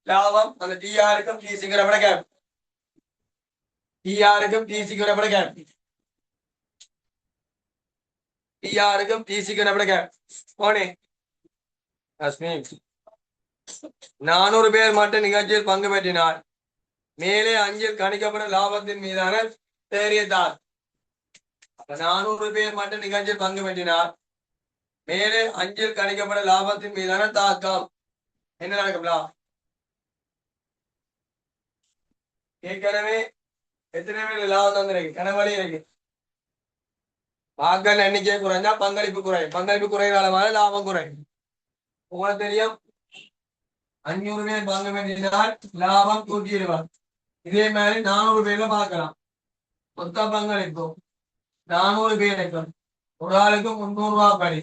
லாபம் அந்த டிஆருக்கும் டிசிக்கு விட கேப் டிஆருக்கும் டிசிக்கு விட கேப் டிஆருக்கும் டிசிக்கு விட கேப் போனே 400 பேர் மட்டும் நிகழ்ச்சியில் பங்கு பெற்றினார் மேலே அஞ்சில் கணிக்கப்படும் லாபத்தின் மீதான தேரியத்தார். 400 பேர் மட்டும் நிகழ்ச்சியில் பங்கு பெற்றினார் மேலே அஞ்சில் கணிக்கப்படும் லாபத்தின் மீதான தாக்கம் என்ன நடக்கலாம். ஏற்கனவே எத்தனை பேர் லாபம் தந்திருக்கு கனவழி இருக்கு. வாக்கள் எண்ணிக்கை குறைஞ்சா பங்களிப்பு குறையும் பங்களிப்பு குறைவான லாபம் குறையும். உங்களுக்கு தெரியும் 500 பேர் பங்கு பெற்றினால் லாபம் 120. இதே மாதிரி 400 பேர்ல பார்க்கலாம் மொத்த பங்களிப்பு 400 பேருக்கும் ஒரு ஆளுக்கு 300 ரூபாய் படி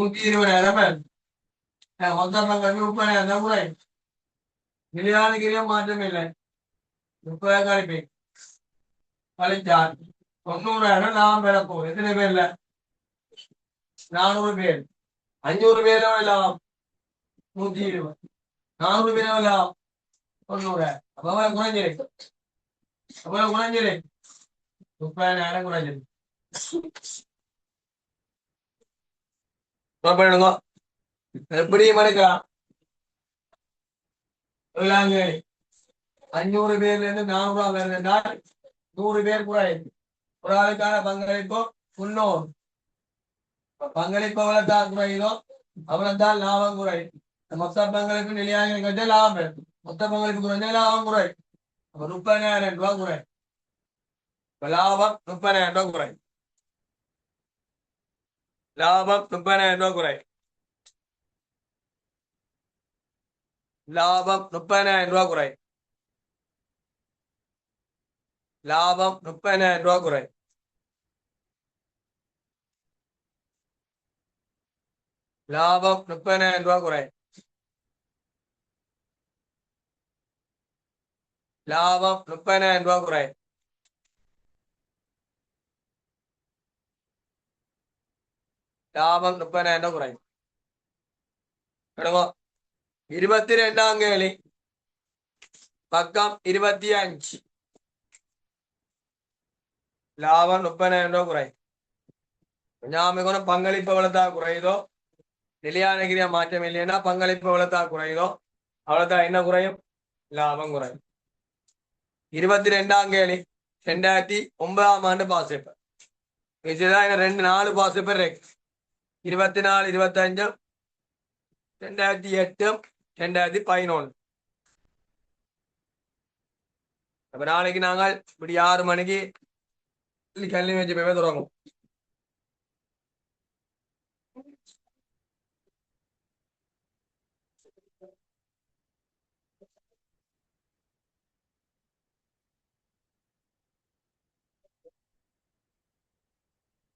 120,000 மொத்த பங்களிப்பு 30,000 கூட நிலையான மாற்றம் இல்லை 30 கழிப்பை கழிச்சால் 90,000 லாபம் பெறப்போம் எத்தனை பேர்ல 400 பேர் 500 பேரோ லாபம் 120 400 பேரோ லாபம் 90 அவ்வளவு குறைஞ்சிருக்கு 30,000 குறைஞ்சிருக்கு எப்படி மறைக்கலாம் 500 பேர்ல இருந்து 400 ரூபாய் வருதுன்னா 100 பேர் கூட ஒரு ஆளுக்கான பங்களிப்பு 300 பங்களிப்பு அவ்வளவுதான் குறையுதோ அவ்வளவுதான் லாபம் குறை மொத்த பங்களிப்பு நிலையாக கட்ட லாபம் பெறும் மொத்த பங்களிப்பு குறைஞ்சா லாபம் குறை அப்ப 30,000 ரூபாய் குறை லாபம் 30,000 ரூபாய் குறை லாபம் 30,000 ரூபாய் குறை லாபம் 30,000 ரூபாய் குறை லாபம் 30,000 ரூபாய் குறை லாபம் 30,000 ரூபாய் குறை லாபம் 30,000 ரூபாய் குறை லாபம் 30,000 குறை 22ஆம் கேள்வி பக்கம் 25 லாபம் 30,000 குறை ஞாபகம் பங்களிப்பு எவ்வளவுதான் குறையுதோ நிலையான கிரியா மாற்றம் இல்லைன்னா பங்களிப்பு எவ்வளவுதான் குறையுதோ அவ்வளவுதான் என்ன குறையும் லாபம் குறையும் 22ஆம் கேள்வி 2009ஆம் ஆண்டு பாஸ் பேப்பர் இதுதான் 4 பாஸ் பேப்பர் இருக்கு 24 25 2008 2011 அப்ப நாளைக்கு நாங்கள் இப்படி 6 மணிக்கு கல்வி வச்சு போய் தொடங்கும்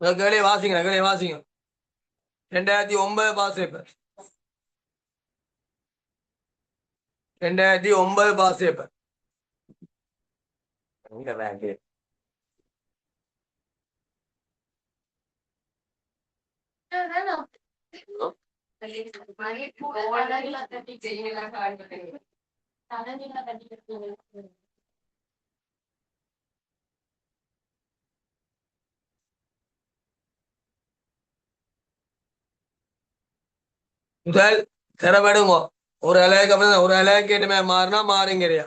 கேள்வி வாசிங்க 2009 பாஸ் பேப்பர் 2009 பாஸ் பேப்பர் முதல் திறப்படுங்க ஒரு இலைக்கு அப்புறம் ஒரு இலைக்கேட்டுமே மாறினா மாறுங்கிறியா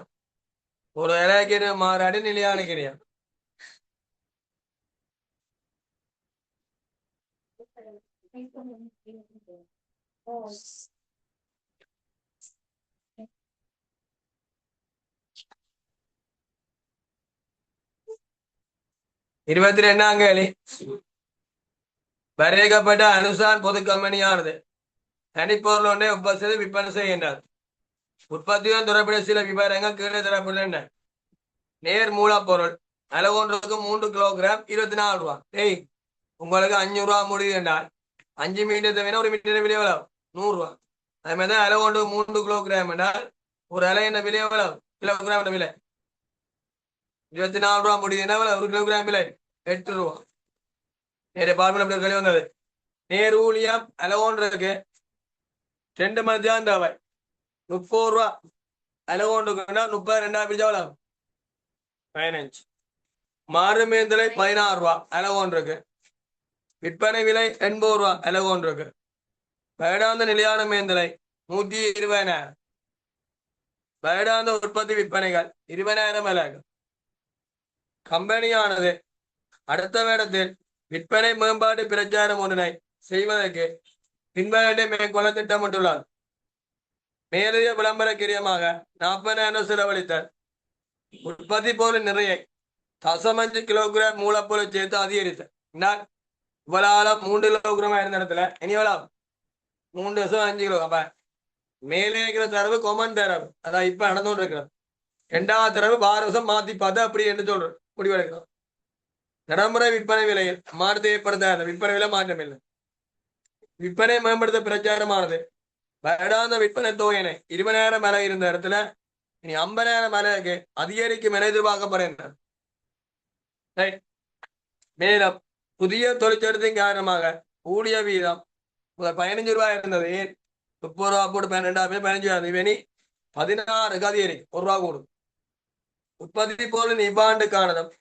ஒரு இலைக்கேட்டு மாறாடி நிலையானுக்கிறியா இருபத்தி ரெண்டாம் கேள்வி வரையறுக்கப்பட்ட அனுசான் பொது கம்பெனியானது தனிப்பொருள் ஒன்றை ஒப்பந்தத்தை விற்பனை செய்கின்றார் உற்பத்தியுடன் தொடர்புடைய சில விவரங்கள் கீழே தரப்படுகின்றன நேர் மூலப்பொருள் அளவு ஒன்றுக்கு 3 கிலோகிராம் 24 ரூபாய் டேய் உங்களுக்கு 500 ரூபாய் முடியுது என்றால் 5 மீட்டர் தவிர ஒரு மீட்டர் விலை எவ்வளவு 100 ரூபாய் அதே மாதிரி தான் அளவு ஒன்று 3 கிலோகிராம் என்றால் ஒரு அலை என்ன விலை எவ்வளவு கிலோகிராம் விலை 24 ரூபாய் முடியுதுன்னா ஒரு கிலோகிராம் விலை 8 ரூபாய் நேர பார்மன் அப்படி கழிவு வந்தது நேர் ஊழியம் அளவு ஒன்று இருக்கு 2 மத்தியானம் தேவை 30 ரூபா அளவு ஒன்றுக்குன்னா 32 பிரிச்சா 15 மாறுமேந்தலை 16 ரூபா அளவு ஒன்றுக்கு விற்பனை விலை 80 ரூபா அளவு ஒன்றுக்கு வருடாந்த நிலையான மேந்தலை 120,000 வருடாந்த உற்பத்தி விற்பனைகள் 20,000 அலகு கம்பெனியானது அடுத்த வேடத்தில் விற்பனை மேம்பாட்டு பிரச்சாரம் ஒன்றினை செய்வதற்கு பின்வரத்தை மேற்கொள்ள திட்டமிட்டுள்ளார் மேலதிக விளம்பர கிரியமாக 40,000 செலவழித்தார் உற்பத்தி பொருள் நிறைய 0.5 கிலோகிராம் மூலப்பொருள் சேர்த்து அதிகரித்தார் இவ்வளவு 3 கிலோகிராம் இருந்த இடத்துல இனி எவ்வளவு 3.5 கிலோ அப்ப மேலே இருக்கிற தரவு கொமன் தரவு அதான் இப்ப நடந்து கொண்டு இருக்கிறது 2வது தரவு 6 மாத்தி பார்த்து அப்படி என்று சொல்றோம் முடிவெடுக்கிறோம் நடைமுறை விற்பனை விலையில் மாற்றத்தை ஏற்படுத்தாத விற்பனை விலை மாற்றம் இல்லை. விற்பனை மேம்படுத்த பிரச்சாரமானது வருடாந்த விற்பனை தொகையினை 20,000 வரை இருந்த இடத்துல இனி 50,000 வரைக்கு அதிகரிக்கும் என எதிர்பார்க்கப்படுகின்றன. மேலும் புதிய தொழிற்சட்டத்தின் காரணமாக ஊதிய வீதம் முதல் 15 ரூபாய் இருந்தது. ஏன் 30 ரூபா போட்டு 12 15 இவனி 16 அதிகரிக்கும், 1 ரூபா கூடும். உற்பத்தி பொருளின் இவ்வாண்டுக்கானதும்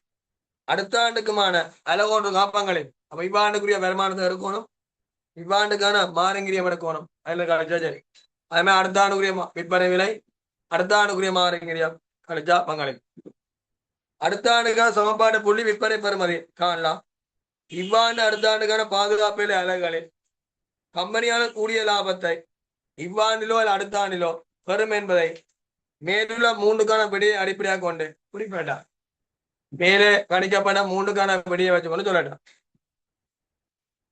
அடுத்த ஆண்டுக்குமான அளவோன்று காப்பங்களில் அப்ப இவ்வாண்டுக்குரிய வருமானத்தை எடுக்கணும், இவ்வாண்டுக்கான மாறுங்கிரியம் எடுக்கணும். அதுல கழிச்சா சரி. அதே மாதிரி அடுத்த ஆண்டுக்குரிய விற்பனை விலை, அடுத்த ஆண்டுக்குரிய மாறுங்கிரியம் கழிச்சா பங்களிப்பு. அடுத்த ஆண்டுக்கான சமன்பாடு புள்ளி விற்பனை பெறுமதி காணலாம். இவ்வாண்டு அடுத்த ஆண்டுக்கான பாதுகாப்பு விலை அலகுகளில் கம்பெனியான கூடிய லாபத்தை இவ்வாண்டிலோ அல்ல அடுத்த ஆண்டிலோ பெறும் என்பதை மேலுள்ள 3க்கான விடையை அடிப்படையாக கொண்டு குறிப்பிட்டார். மேலே கணிக்கப்பட்ட 3க்கான விடையை வச்சு கொண்டு சொல்லட்டான்.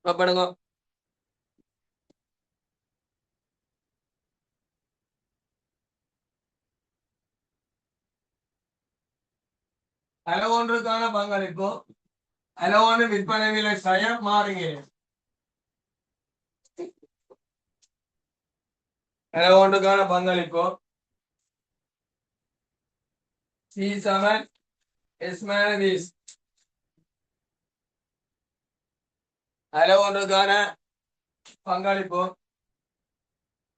பண்ணுங்க. அளவொன்றுக்கான பங்களிப்பு அளவொன்று விற்பனை விலை சயம் மாறுகிறது. அளவொன்றுக்கான பங்களிப்பு C7 S-. அளவொன்றுக்கான பங்களிப்பு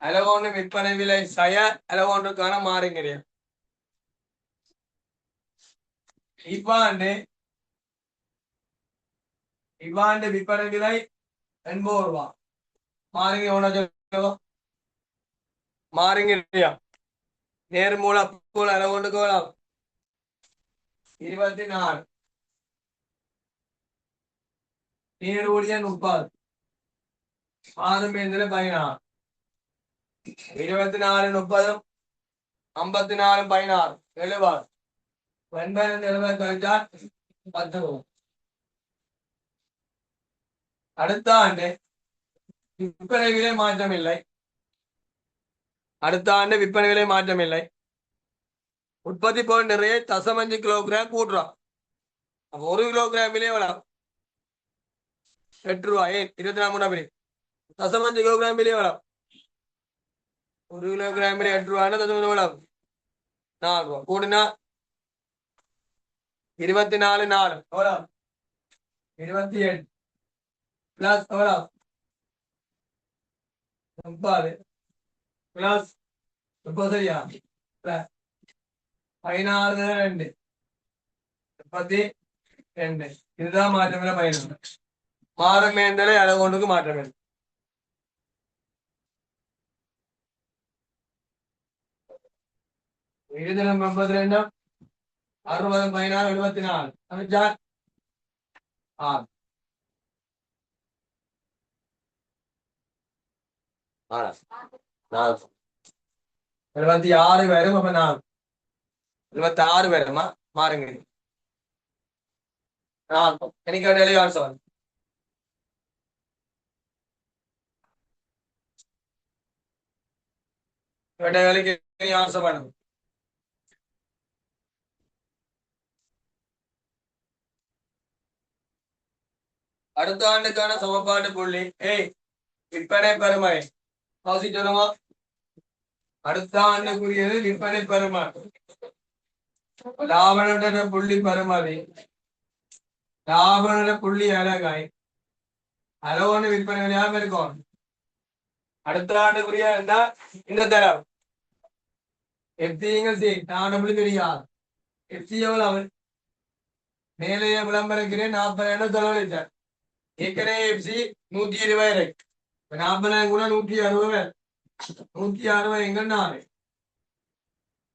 அளவொன்று விற்பனை விலை சய அளவொன்றுக்கான மாறுகிறது. இவ்வாண்டு விற்பனை விலை 80 ரூபாய் மாறுங்க நேர்மூல அளவொன்றுக்கு 24 நீரூழிய 30 மாறுமேந்திர 16 24 30 54 16 70 70 கழிச்சால் 10 ரூபாய். அடுத்த ஆண்டு விற்பனை விலை மாற்றமில்லை. அடுத்த ஆண்டு விற்பனை விலை மாற்றமில்லை. உற்பத்தி பொருள் நிறைய 0.5 கிலோகிராம் கூட்டுறோம். 1 கிலோகிராம் விலை எவ்வளவு? 8 ரூபாய். 24 0.5 கிலோகிராம் விலை எவ்வளவு? 1 கிலோகிராம் விலை 8 ரூபாய். எவ்வளவு? 4 ரூபாய். கூடுனா 24 4 எவ்வளவு? 28 பிளஸ் எவ்வளவு? 30 பிளஸ் 30 சரியா? 16 2 32. இதுதான் மாற்றமில்லை. 16 மாறுமேந்தலை அளவொன்றுக்கு மாற்றமில்லை. விகிதம் 32 60 16 74 6 76 வரும். அப்ப 4 76 வருமா மாறுங்க. எனக்கு எழுதி சார் வேலைக்கு ஆன்சர் பண்ணுங்க. அடுத்த ஆண்டுக்கான சமன்பாடு புள்ளி விற்பனை பெருமை சொல்லுங்க. அடுத்த ஆண்டுக்குரியது விற்பனை பெருமை லாபனுட புள்ளி பெருமதி லாபனுட புள்ளி அழகாய் அளவொன்று விற்பனை விலையாக இருக்கும். அடுத்த ஆண்டுக்குரிய இந்த தரம் எஃப்சிங்கள் சி 4 தெரியாது. எஃப்சி எவ்வளவு? மேலேயே விளம்பரக்கிறேன் 40 செலவழித்தார். ஏற்கனவே எஃப்சி 120 இருக்கு. 40 கூட 160 160 எங்க 4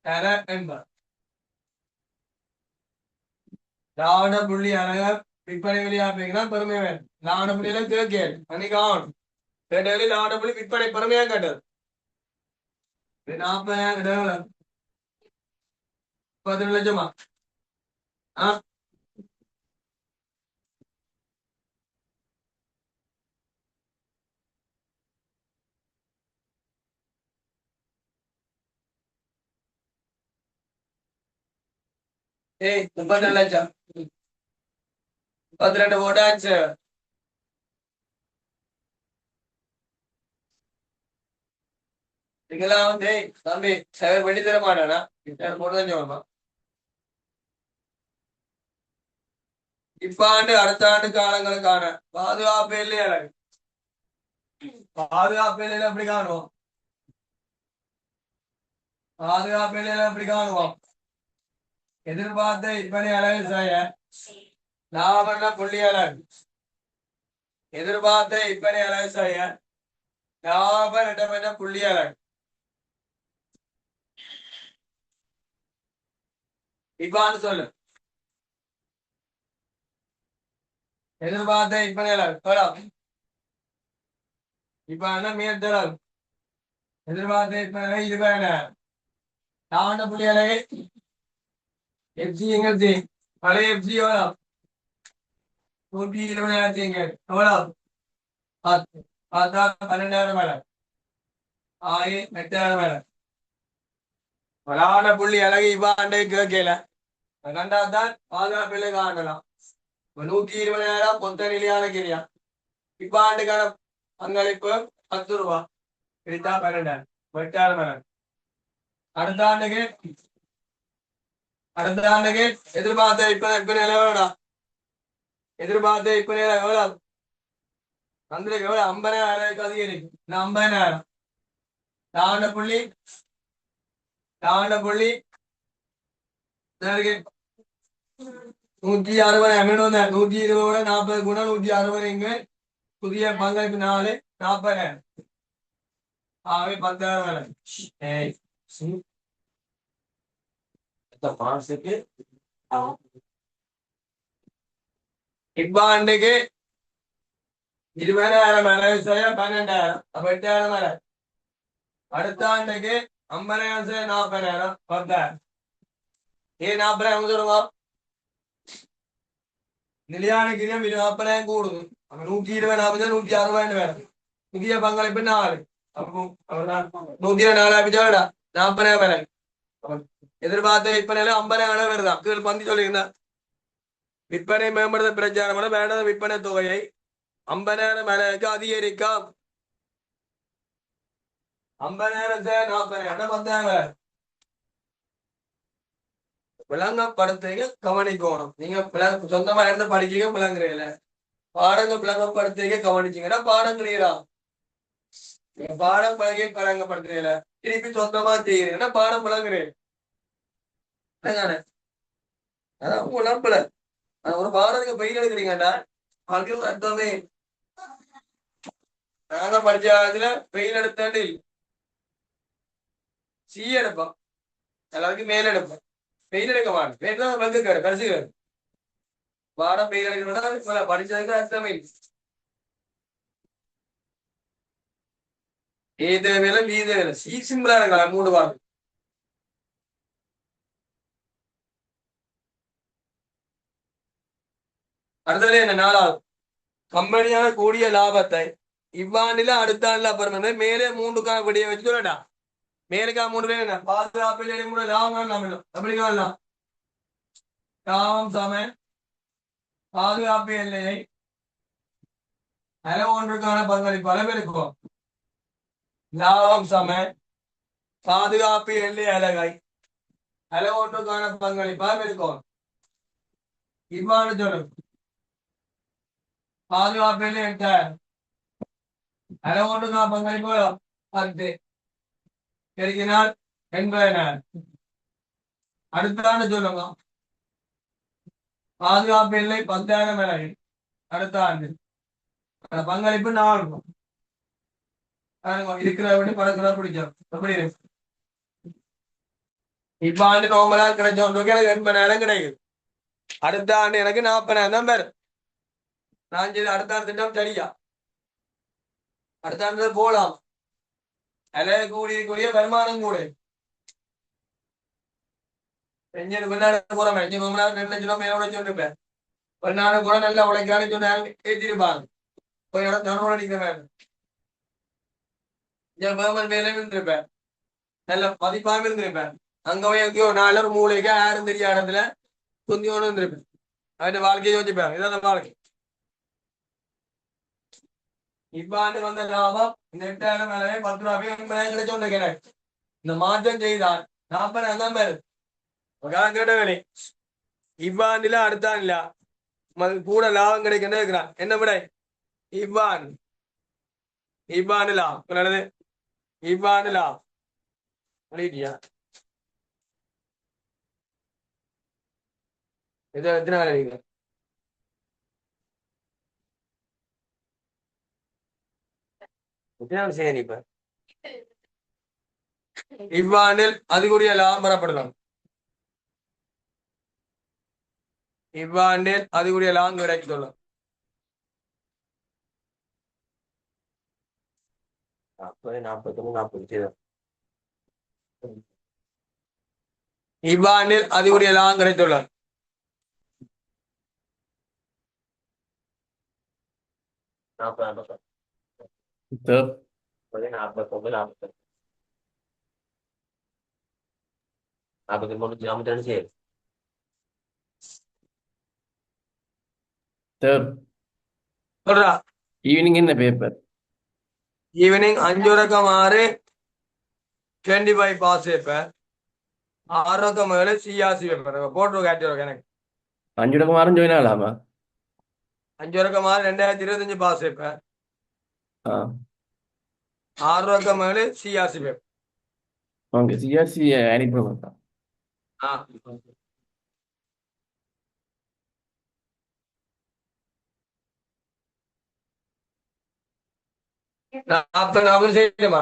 தர என்பார். லாவண புள்ளி அழக விற்பனை விலையா பெருமை வேணும். லாவண புள்ளியில கேட்கேன் அன்னைக்கு ஆகணும். கேட்டவரை லாவண புள்ளி விற்பனை பெருமையா கேட்டது. 40 10 லட்சமா? ஏய் 32 லட்சம் 32 போட்டாச்சு. இதெல்லாம் வந்து தம்பி சகர் பண்ணி தர மாட்டானா போட்டுதான் சொல்லணும். இப்ப ஆண்டு அடுத்த ஆண்டு காலங்களுக்கான பாதுகாப்பு இல்லையா? பாதுகாப்பு இல்லையில எப்படி காணுவோம்? பாதுகாப்பு இல்லையில எப்படி காணுவோம்? எதிர்பார்த்த இப்படி அளவு செய்ய லாபம்னா புள்ளி அளவு. எதிர்பார்த்த இப்படி அளவு செய்ய லாபம் இடமென புள்ளி அளவு. இப்பான்னு சொல்லு. எதிர்பார்த்த இப்படி அளவு இப்ப என்ன மீட்டர் எதிர்பார்த்த இப்ப இது வேண லாபண்ட புள்ளி அளவு எஃப்சி எங்க பழைய எஃப்சி எவ்வளவு 120,000 எவ்வளவு 10 12,000 மேல 8,000 மேல வளான புள்ளி அழகு இவ்வாண்டை கேட்கல கண்டாதான் பாதுகாப்பிலே காணலாம். 120,000 பொத்த நிலையான கிரியா இப்ப ஆண்டுக்கான பங்களிப்பு 10 ரூபா பிரித்தா 12,000 8,000 மேல. அடுத்த ஆண்டுக்கு எதிர்பார்த்த இப்ப நிலவரா எதிர்பார்த்த இப்ப நிலை எவ்வளவு வந்திருக்கு எவ்வளவு 50,000 அதிகரிக்கும். 50,000 தாண்ட புள்ளி 160 120 40 குணம் 160 இங்கு புதிய பங்களிப்பு 4 40,000 ஆகவே 10,000 மாசத்துக்கு இப்ப ஆண்டுக்கு 20,000 மேல 12,000 அப்ப 8,000 மேல. அடுத்த ஆண்டுக்கு 50,000 40,000 10,000 40,000 சொல்லுங்க. நிலையான கிரியம் 40,000 கூடுது. 120 40 160 வேணும். புதிய பங்களிப்பு 4 அப்போ 124 40,000 மேல. எதிர்பார்த்த விற்பனையில 50,000 வருதான் கீழ் பந்தி சொல்லியிருந்தேன். விற்பனை மேம்படுத்த பிரச்சாரம் வேண்டாத விற்பனை தொகையை 50,000 மேலுக்கு அதிகரிக்கும். 50,000 40,000 10,000 விளங்கப்படுத்த கவனிக்கணும். நீங்க சொந்தமா இருந்து படிக்க விளங்குறீங்கள பாடங்கள் விளங்கப்படுத்த கவனிச்சீங்கன்னா பாடம் கிளியரா பாடம் பழகி விளங்கப்படுத்துறீங்கள திருப்பி சொந்தமா செய்யறீங்கன்னா பாடம் விளங்குறேன். அதான் உழப்புல ஒரு பாடத்துக்கு பயிர் எடுக்கிறீங்கடா அதுக்கு அர்த்தமே நாங்க படிச்ச காலத்துல பெயில் எடுத்தாண்டு சி எடுப்போம் எல்லாருக்கும் மேல் எடுப்போம் பெயில் எடுக்க மாட்டோம் பேர் வந்துருக்காரு கடைசிக்காரு பாடம் பெயில் எடுக்கணும்னா படிச்சதுக்கு அர்த்தமே ஏது வேலை மீது வேலை சி சிம்பிளா இருக்கலாம் 3 வாரம். அடுத்தது என்ன 4வது கம்பெனியான கூடிய லாபத்தை இவ்வாண்டில அடுத்த ஆண்டுல அப்புறம் மேலே 3 படியை வச்சு சொல்லடா. மேலுக்கா 3 பேர் என்ன பாதுகாப்பு லாபம் எப்படி காணலாம் லாபம் சம பாதுகாப்பு எல்லையை அளவு ஒன்றுக்கான பங்களிப்பு அளவெடுக்கும். லாபம் சம பாதுகாப்பு எல்லை அலகை அளவு ஒன்றுக்கான பங்களிப்பு அளவெடுக்கும். இவ்வாறு சொல்லும் பாதுகாப்பு எல்லை 8,000 அளவு ஒன்றுக்கான பங்களிப்பு 10 பெருக்கினால் 80,000. அடுத்த ஆண்டு சொல்லுங்க பாதுகாப்பு எல்லை 10,000 விலை அடுத்த ஆண்டு பங்களிப்பு 4 இருக்கிற விட பழக்கிறா பிடிச்சோம் எப்படி இருக்கு. இப்ப ஆண்டு நோம்பலால் கிடைச்சவங்களுக்கு எனக்கு 80,000 கிடைக்குது. அடுத்த ஆண்டு எனக்கு 40,000 தான் பேரு நான் செய்த அடுத்த ஆண்டு திட்டம் சரியா அடுத்த ஆண்டு போலாம் அல்ல கூடிய வருமானம் கூட வெளிநாடு போறோம் 2 லட்சம் மேல சொல்லிருப்பேன். வெளிநாடு கூட நல்லா உழைக்கான்னு சொன்னாங்க ஏற்றிருப்பாங்க போய் இடம் நிற்க வேண்டும் வேலை இருந்திருப்பேன் நல்ல மதிப்பாம இருந்திருப்பேன். அங்க போய் எங்கேயோ 4 மூளைக்கு யாரும் தெரியாத இடத்துல குந்தியோன்னு இருந்திருப்பேன். அவன் வாழ்க்கையை யோசிப்பாங்க. இதான் வாழ்க்கை. இவ்வாண்டு வந்த லாபம் இந்த 8,000 மேலே 10 ரூபாய் கிடைச்சோன்னு இந்த மாற்றம் செய்தால் 40 தான் பேரு கேட்ட வேலை. இவ்வாண்டுல அடுத்த ஆண்டுல கூட லாபம் கிடைக்கின்ற இருக்கிறான். என்ன விடை? இவ்வாண்டு லாபம் நல்லது. இவ்வாண்டு லாபம் பண்ணிட்டியா? எத்தனை வேலை இருக்கு? எத்தனை நாள் செய்ய இப்ப இவ்வாண்டில் அதுக்குரிய லாபம் பெறப்படலாம். இவ்வாண்டில் அதுக்குரிய லாபம் கிடைத்துள்ளோம். 40 இவ்வாண்டில் அதுக்குரிய லாபம் கிடைத்துள்ளோம். 40 Third, 40 43 43 third, சொல்றா. evening in the paper. Evening 5:06 25 pass paper 6:07 CRC paper போட்டு காட்டிடுவோம். எனக்கு 5 join ஆகலாமா? 5:06 2025 பாஸ் பேப்பர் ஆ 6:07 சிஆர்சி பேப்பர். ஓகே, சிஆர்சி அனுப்பி மாட்டான். ஆ 40 செய்யுமா?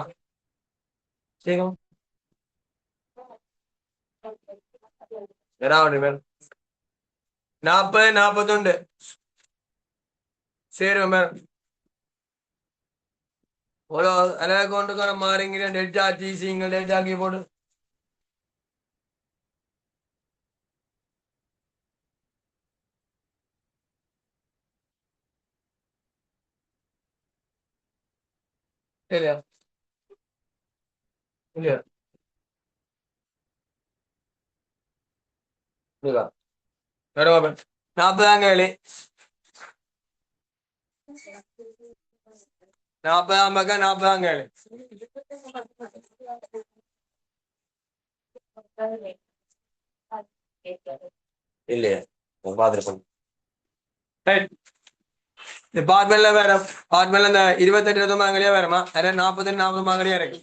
செய்யும் 40 41 சரி மேம். ஒரு அக்கௌண்ட்டுக்கான மாறிங்கிற டெட் சார்ஜ் சிங்கிள் டெட் ஆக்கி போடு. சரியா இல்லையா? 40 கேளு. 40 கேளு. இல்லையே பாத்துருப்பேன். டிபார்ட்மெண்ட்ல வேற டிபார்ட்மெண்ட்ல இந்த 28 மாங்கடியா வேறமா 40 மாங்கடியா இருக்கு.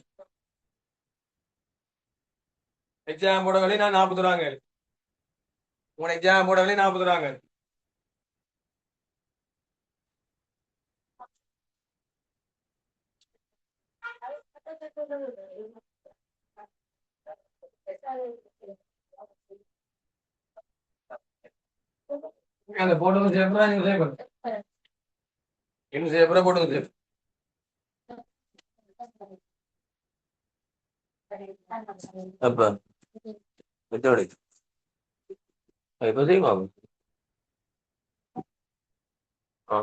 எக்ஸாம் போடகளி நான் 40 ரூபாங்க. உன் எக்ஸாம் போடகளி 40 ரூபாங்க. அந்த போட்டது சேப்பா நீங்க சேப்பா இன்னும் சேப்பா போட்டது சேப்பா அப்ப எத்தோடு இப்ப செய்யுமா? ஆ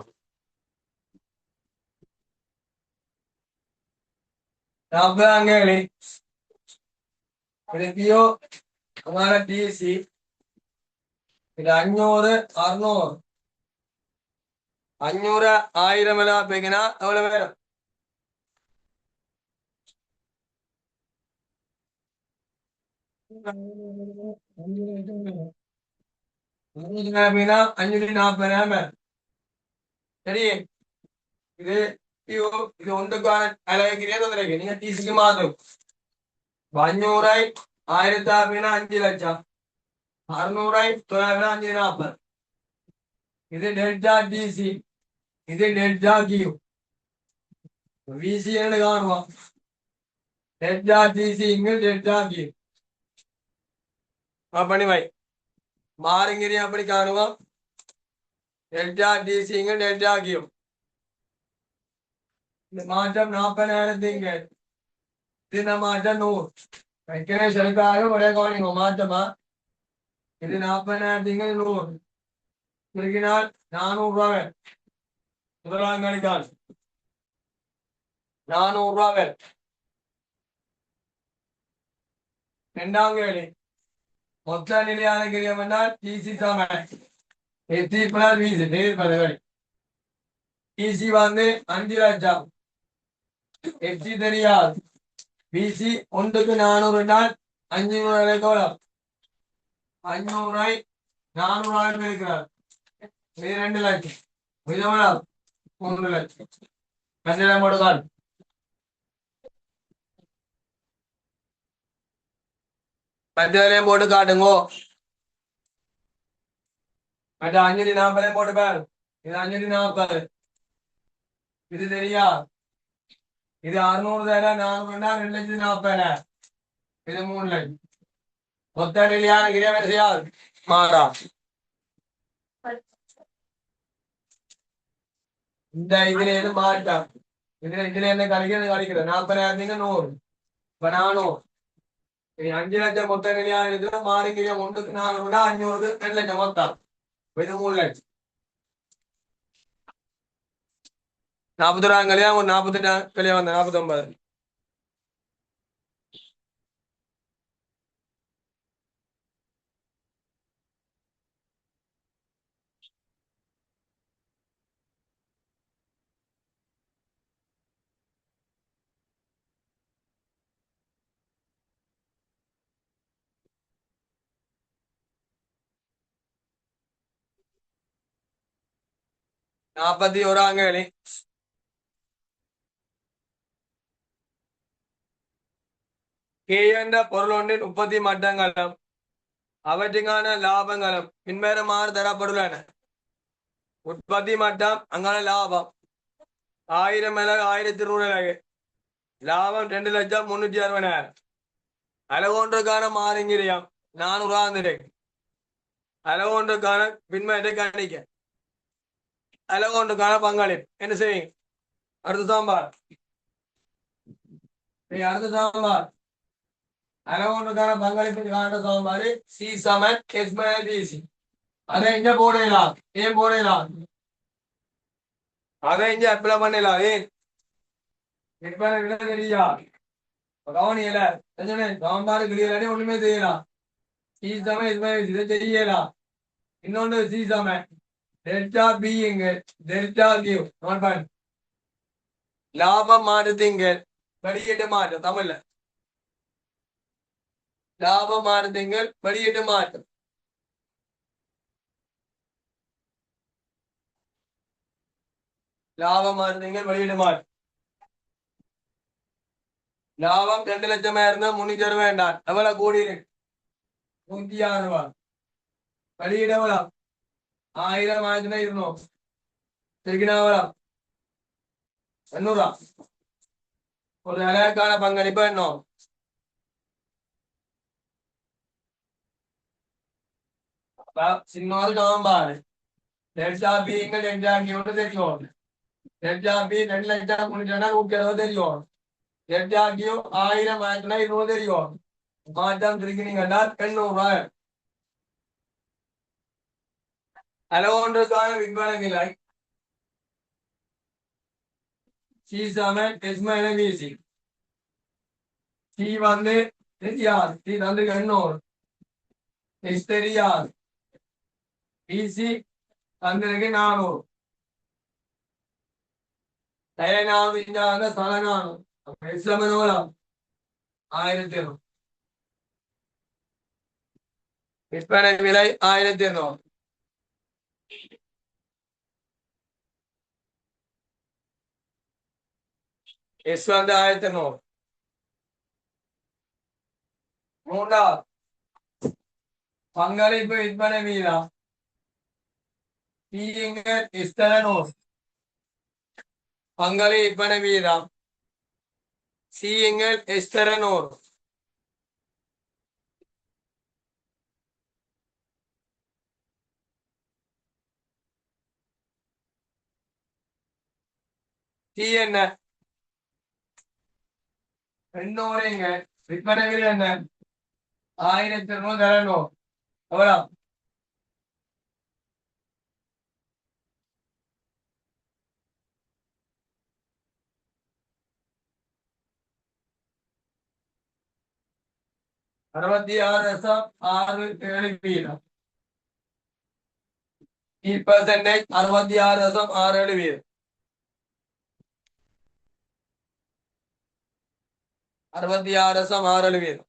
40 கேளு. रिव्यू हमारा डीसी 500 600 500 1000 எல்லாம் பேக்கினா எவ்வளவு வேணும்? அப்படின்னா 540 சரி. இது இது ஒன்றுக்கான அழகிரியா தொந்தரவு. நீங்க டிசிக்கு மாறும் 500 1000 அப்படின்னா 5 லட்சம் 600 900 540. இது டெல்டா டிசி இது டெல்டா கியூ விசி காணுவோம். டெல்டா டிசி டெல்டா கியூ பண்ணி வை மாறுங்கிறியா அப்படி காணுவோம். டெல்டா டிசி டெல்டா கியூ இந்த மாற்றம் 40,000 இந்த மாற்றம் 100 வைக்கிறேன். செலுக்காக ஒரே கவனிங்க மாற்றமா. இது 40,000 100 திருக்கினால் 400 ரூபாய் முதலாம் கணிக்கால் 400 ரூபாய். இரண்டாம் கேள்வி மொத்த நிலையான கிரியம் என்றால் டிசி சமன் எஸ்டி பிளஸ் விசி நேர் பதவி பிசி வந்து 5 லட்சம் எஸ்டி தெரியாது பிசி 1க்கு 400 நாள் 500 எவ்வளவு 500 400 இருக்கிறார் இது 2 லட்சம் இது எவ்வளவு 3 லட்சம் கண்டிப்பா போடுவார் பத்தியாலையும் போட்டு காட்டுங்கோ மற்ற 540 போட்டு பாரு இது 540 இது தெரியா இது 600 தரம் 400 2,40,000 இது 3 லட்சம் மொத்த நிலையான கிரேவரிசையால் மாறா இந்த இதுல எது மாட்டான் இதுல என்ன கழிக்கிறது 40,000 100 இப்ப 400 5 லட்சம் மொத்த நிலையான இதுல மாறிக்கிற 1க்கு 400 500 2 லட்சம் மொத்தம் இது 3 லட்சம் 41 கல்யாணம் ஒரு 48 கல்யாணம் வந்த 49 41 களி கே என்ற பொருளொன்றின் உற்பத்தி மட்டங்களும் அவற்றுக்கான லாபங்களும் பின்வருமாறு தரப்பட்டுள்ளன உற்பத்தி மட்டம் அங்கான லாபம் 1000 மிளகு 1100 மிளகு லாபம் 2,360,000 அளவொன்றுக்கான மாறுங்கிரியம் 400 அளவொன்றுக்கான பின்மேட்டை கணிக்க அளவொன்றுக்கான பங்களிப்பு என்ன செய்யுங்க அடுத்த சாம்பார் அடுத்த சாம்பார் அளவொன்றுக்கான பங்களிப்பு காண்ட சாம்பார் சி சமன் எஸ் மைனஸ் அதை இங்க போடலாம் ஏன் போடலாம் அதை இங்க அப்ளை பண்ணலாம் ஏன் விற்பனை விலை தெரியா கவனியல சாம்பார் கிளியர் ஒண்ணுமே செய்யலாம் சி சமன் எஸ் மைனஸ் இதை செய்யலாம் இன்னொன்று சி சமன் டெல்டா பி எங்க டெல்டா கியூ லாபம் மாறுதிங்க வெளியீட்டு மாற்றம் தமிழ்ல லாபம் மாறுதிங்க வெளியீட்டு மாற்றம் லாபம் மாறுதிங்க வெளியீட்டு மாற்றம் லாபம் 2 லட்சமா இருந்தா 360 வேண்டாம் எவ்வளவு கூடி இருக்கு 106 ரூபாய் வெளியீடு எவ்வளவு 1000 ஆயிரத்துனா 200 சரிக்கினா எவ்வளவு 800 ஒரு அழகான பங்களிப்பு என்ன சின்னோரு சாம்பார் டெல்டா பி இங்க டெல்டா கியூன்னு தெரியும் டெல்டா பி 2 லட்சம் 360 தெரியும் டெல்டா கியூ 1000 ஆயிரத்துனா 200 தெரியும் மாற்றம் திருக்கிறீங்கன்னா 800 ரூபாய் அளவொன்றுக்கான விற்பனை விலை சி சமன் எஸ் மைனஸ் விசி சி வந்து தெரியாது சி வந்து 800 எஸ் தெரியாது பிசி தந்திருக்கு 400 தயனாவது இஞ்சாங்க சலனானும் எஸ் சமனோலாம் 1200 விற்பனை விலை 1200 எஸ் வந்து 1200 மூன்றாவது பங்களிப்பு விற்பனை வீதம் பங்களி விற்பனை வீதம் சிஎங்கள் எஸ்தரனூர் சி என்ன 200 விற்பனை விலை என்ன 1200 தரணும் எவ்வளவு 66.67 வீதம் ഈ പെർസെന്റേജ് 66.67 66.67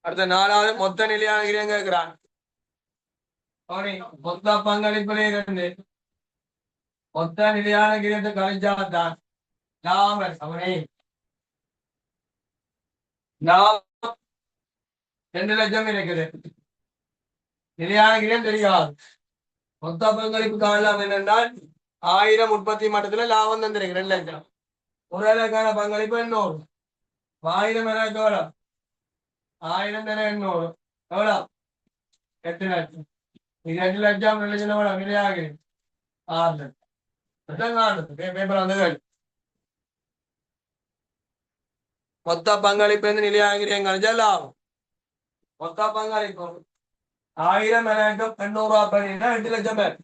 அடுத்த நாலாவது மொத்த நிலையான கேட்கிறான் மொத்த பங்களிப்பிலே இருந்து மொத்த நிலையான கிரியத்தை கழிச்சாதான் லாபம் அவனே லாபம் 2 லட்சம் இருக்குது நிலையான கிரியம் தெரியாது மொத்த பங்களிப்பு காணலாம் என்னென்றால் 1000 உற்பத்தி மட்டத்துல லாபம் தந்திருக்கு 2 லட்சம் ஒரு வேலைக்கான பங்களிப்பு 800 1000 எனக்கு எவ்வளவு 1000 தர 800 எவ்வளவு 8 லட்சம் இது 2 லட்சம் 2 லட்சம் எவ்வளவு நிலையாகிறேன் 6 லட்சம் பேப்பர் வந்தது மொத்த பங்களிப்பு நிலையாகிறேன் கழிச்சா லாபம் மொத்த பங்களிப்பு 1000 எனக்கு 800 ரூபாய் பண்ணினா 8 லட்சம் பேர்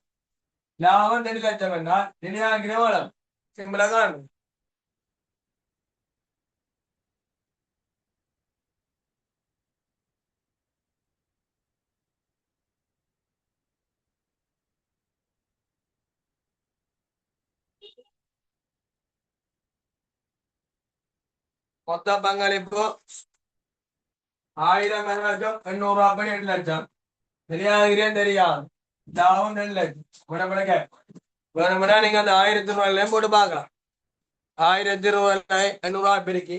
லாபம் 2 லட்சம் என்றால் நிலையாகிறேன் எவ்வளவு சிம்பிளா காணும் மொத்த பங்களிப்பு 1000 எனக்கு 800 ரூபாய் பண்ணி 8 லட்சம் நிலையாகிறேன் தெரியாது லாபம் 2 லட்சம் விடப்படக்க வேணும்னா நீங்க அந்த 1000 ரூபாயிலையும் போட்டு பார்க்கலாம் 1000 ரூபாய் 800 ரூபாய் பெருக்கி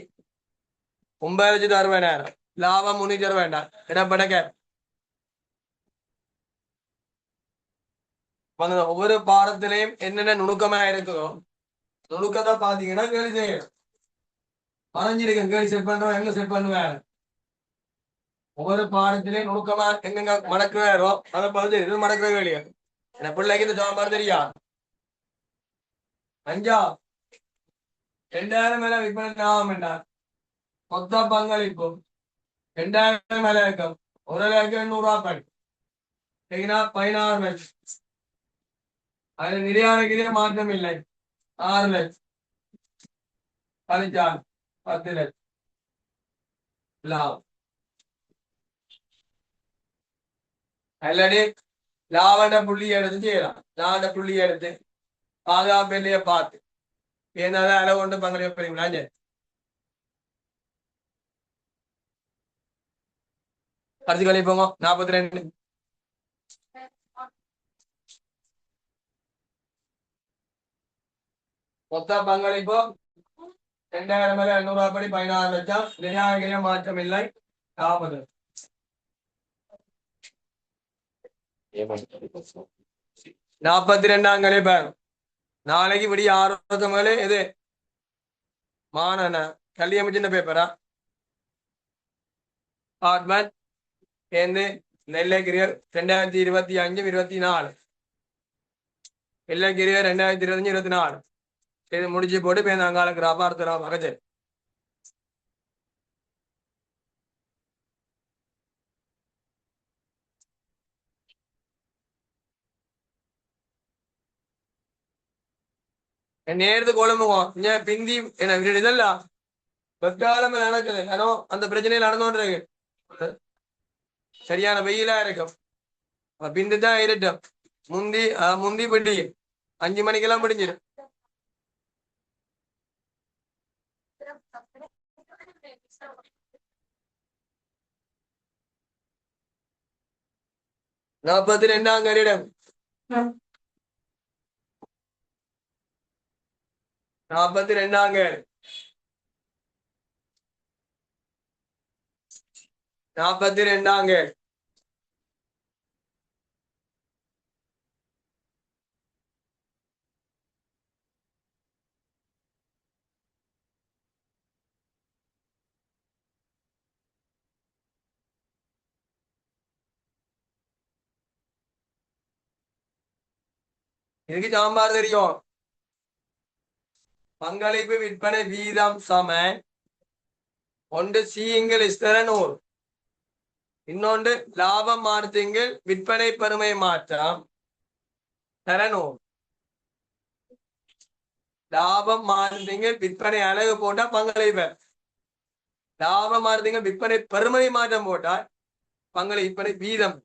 9,60,000 லாபம் 360 இடப்படக்க ஒவ்வொரு பாடத்திலையும் என்னென்ன நுணுக்கமா இருக்குதோ நுணுக்கத்தை பாத்தீங்கன்னா கேள்வி செய்யணும் மறைஞ்சிருக்கேன் கேள்வி செட் பண்ணுவேன் எங்க செட் பண்ணுவேன் ஒவ்வொரு பாடத்திலையும் நுணுக்கமா எங்கெங்க மடக்குறாரோ அதை பார்த்து இது மடக்கிற வேலையா என் பிள்ளைக்கு இந்த சாம்பார் தெரியா 5 2000 மேல விற்பனை லாபம் என்றார் மொத்த பங்களிப்பு 2000 மேல இருக்கும் 1,800 ரூபாய் படி 16 லட்சம் அதில் நிலையான கிரியை மாற்றம் இல்லை 6 லட்சம் கழிச்சால் 10 லட்சம் லாபம் அல்லது லாபண்ட புள்ளி எடுத்து செய்யலாம் லாபண்ட புள்ளி எடுத்து பாதுகாப்பு இல்லையே பார்த்து ஏதாவது அளவு கொண்டு பங்களிப்பு பண்ணீங்களா அடுத்து கழிப்போங்க 42 மொத்த பங்களிப்பு 2000 மேல 800 ரூபாய் படி 16 லட்சம் நிலையான மாற்றம் இல்லை 40 42ஆம் கழிப்பு நாளைக்கு விடிய 6 மேலே எது மானன கல்வி அமைச்சின் பேப்பரா ஆட்மன் ஏந்து நெல்லைக்கிரியர் 2025-24 நெல்லைக்கிரியர் 2025-24 இது முடிச்சு போட்டு இப்போ அங்கால கிராஃபா அடுத்த மகஜர் நேரத்து கொழும்புவோம் இங்க பிந்தி என்ன இதல்ல வெக்காலம் நடக்குது ஆனோ அந்த பிரச்சனையில் நடந்தோன்றிருக்கு சரியான வெயிலா இருக்கும் பிந்து தான் இருட்டும் முந்தி முந்தி பிடி 5 மணிக்கெல்லாம் பிடிஞ்சிடும் நாற்பத்தி 42ஆம் கரிடம் 42ஆம் கேடு 42ஆம் கேடு இதுக்கு சாம்பார் தெரியும் பங்களிப்பு விற்பனை வீதம் சம ஒன்று சிங்கள் இஸ்தரனூர் இன்னொன்று லாபம் மாற்றுங்கள் விற்பனை பெருமை மாற்றம் தரனூர் லாபம் மாற்றுங்கள் விற்பனை அழகு போட்டா பங்களிப்பு லாபமா இருந்தீங்க விற்பனை பெருமதி மாற்றம் போட்டால் பங்களை விற்பனை வீதம்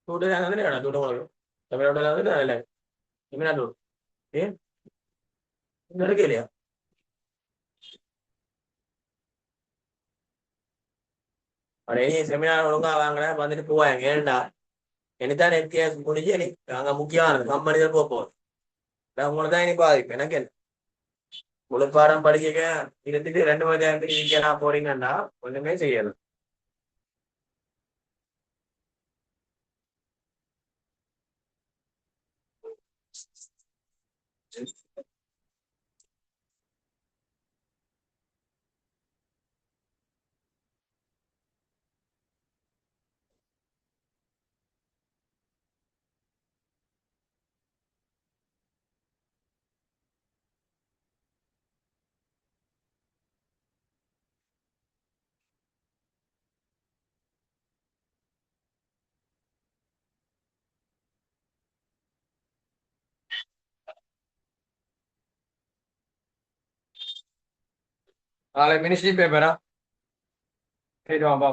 சூடு தானே சூடு உங்களுக்கு தமிழ்நாட்டில் வந்து இல்லை தமிழ்நாடு ஏன் இன்னும் இருக்கு இல்லையா அப்படியே செமினார் ஒழுங்கா வாங்கினா வந்துட்டு போவாங்க ஏன்டா எனக்குதான் எம்டிஎஸ் முடிஞ்சு எனக்கு அங்கே முக்கியமானது கம்பெனி போகும் உங்களுக்கு தான் இனி பாதிப்பு எனக்கு என்ன முழு பாடம் படிக்க இருந்துட்டு 2 மணி நேரத்துக்கு நீங்க போறீங்கன்னா ஒண்ணுமே செய்யல நாளை மினிஸ்ட்ரி பேப்பரா சரி வாப்பா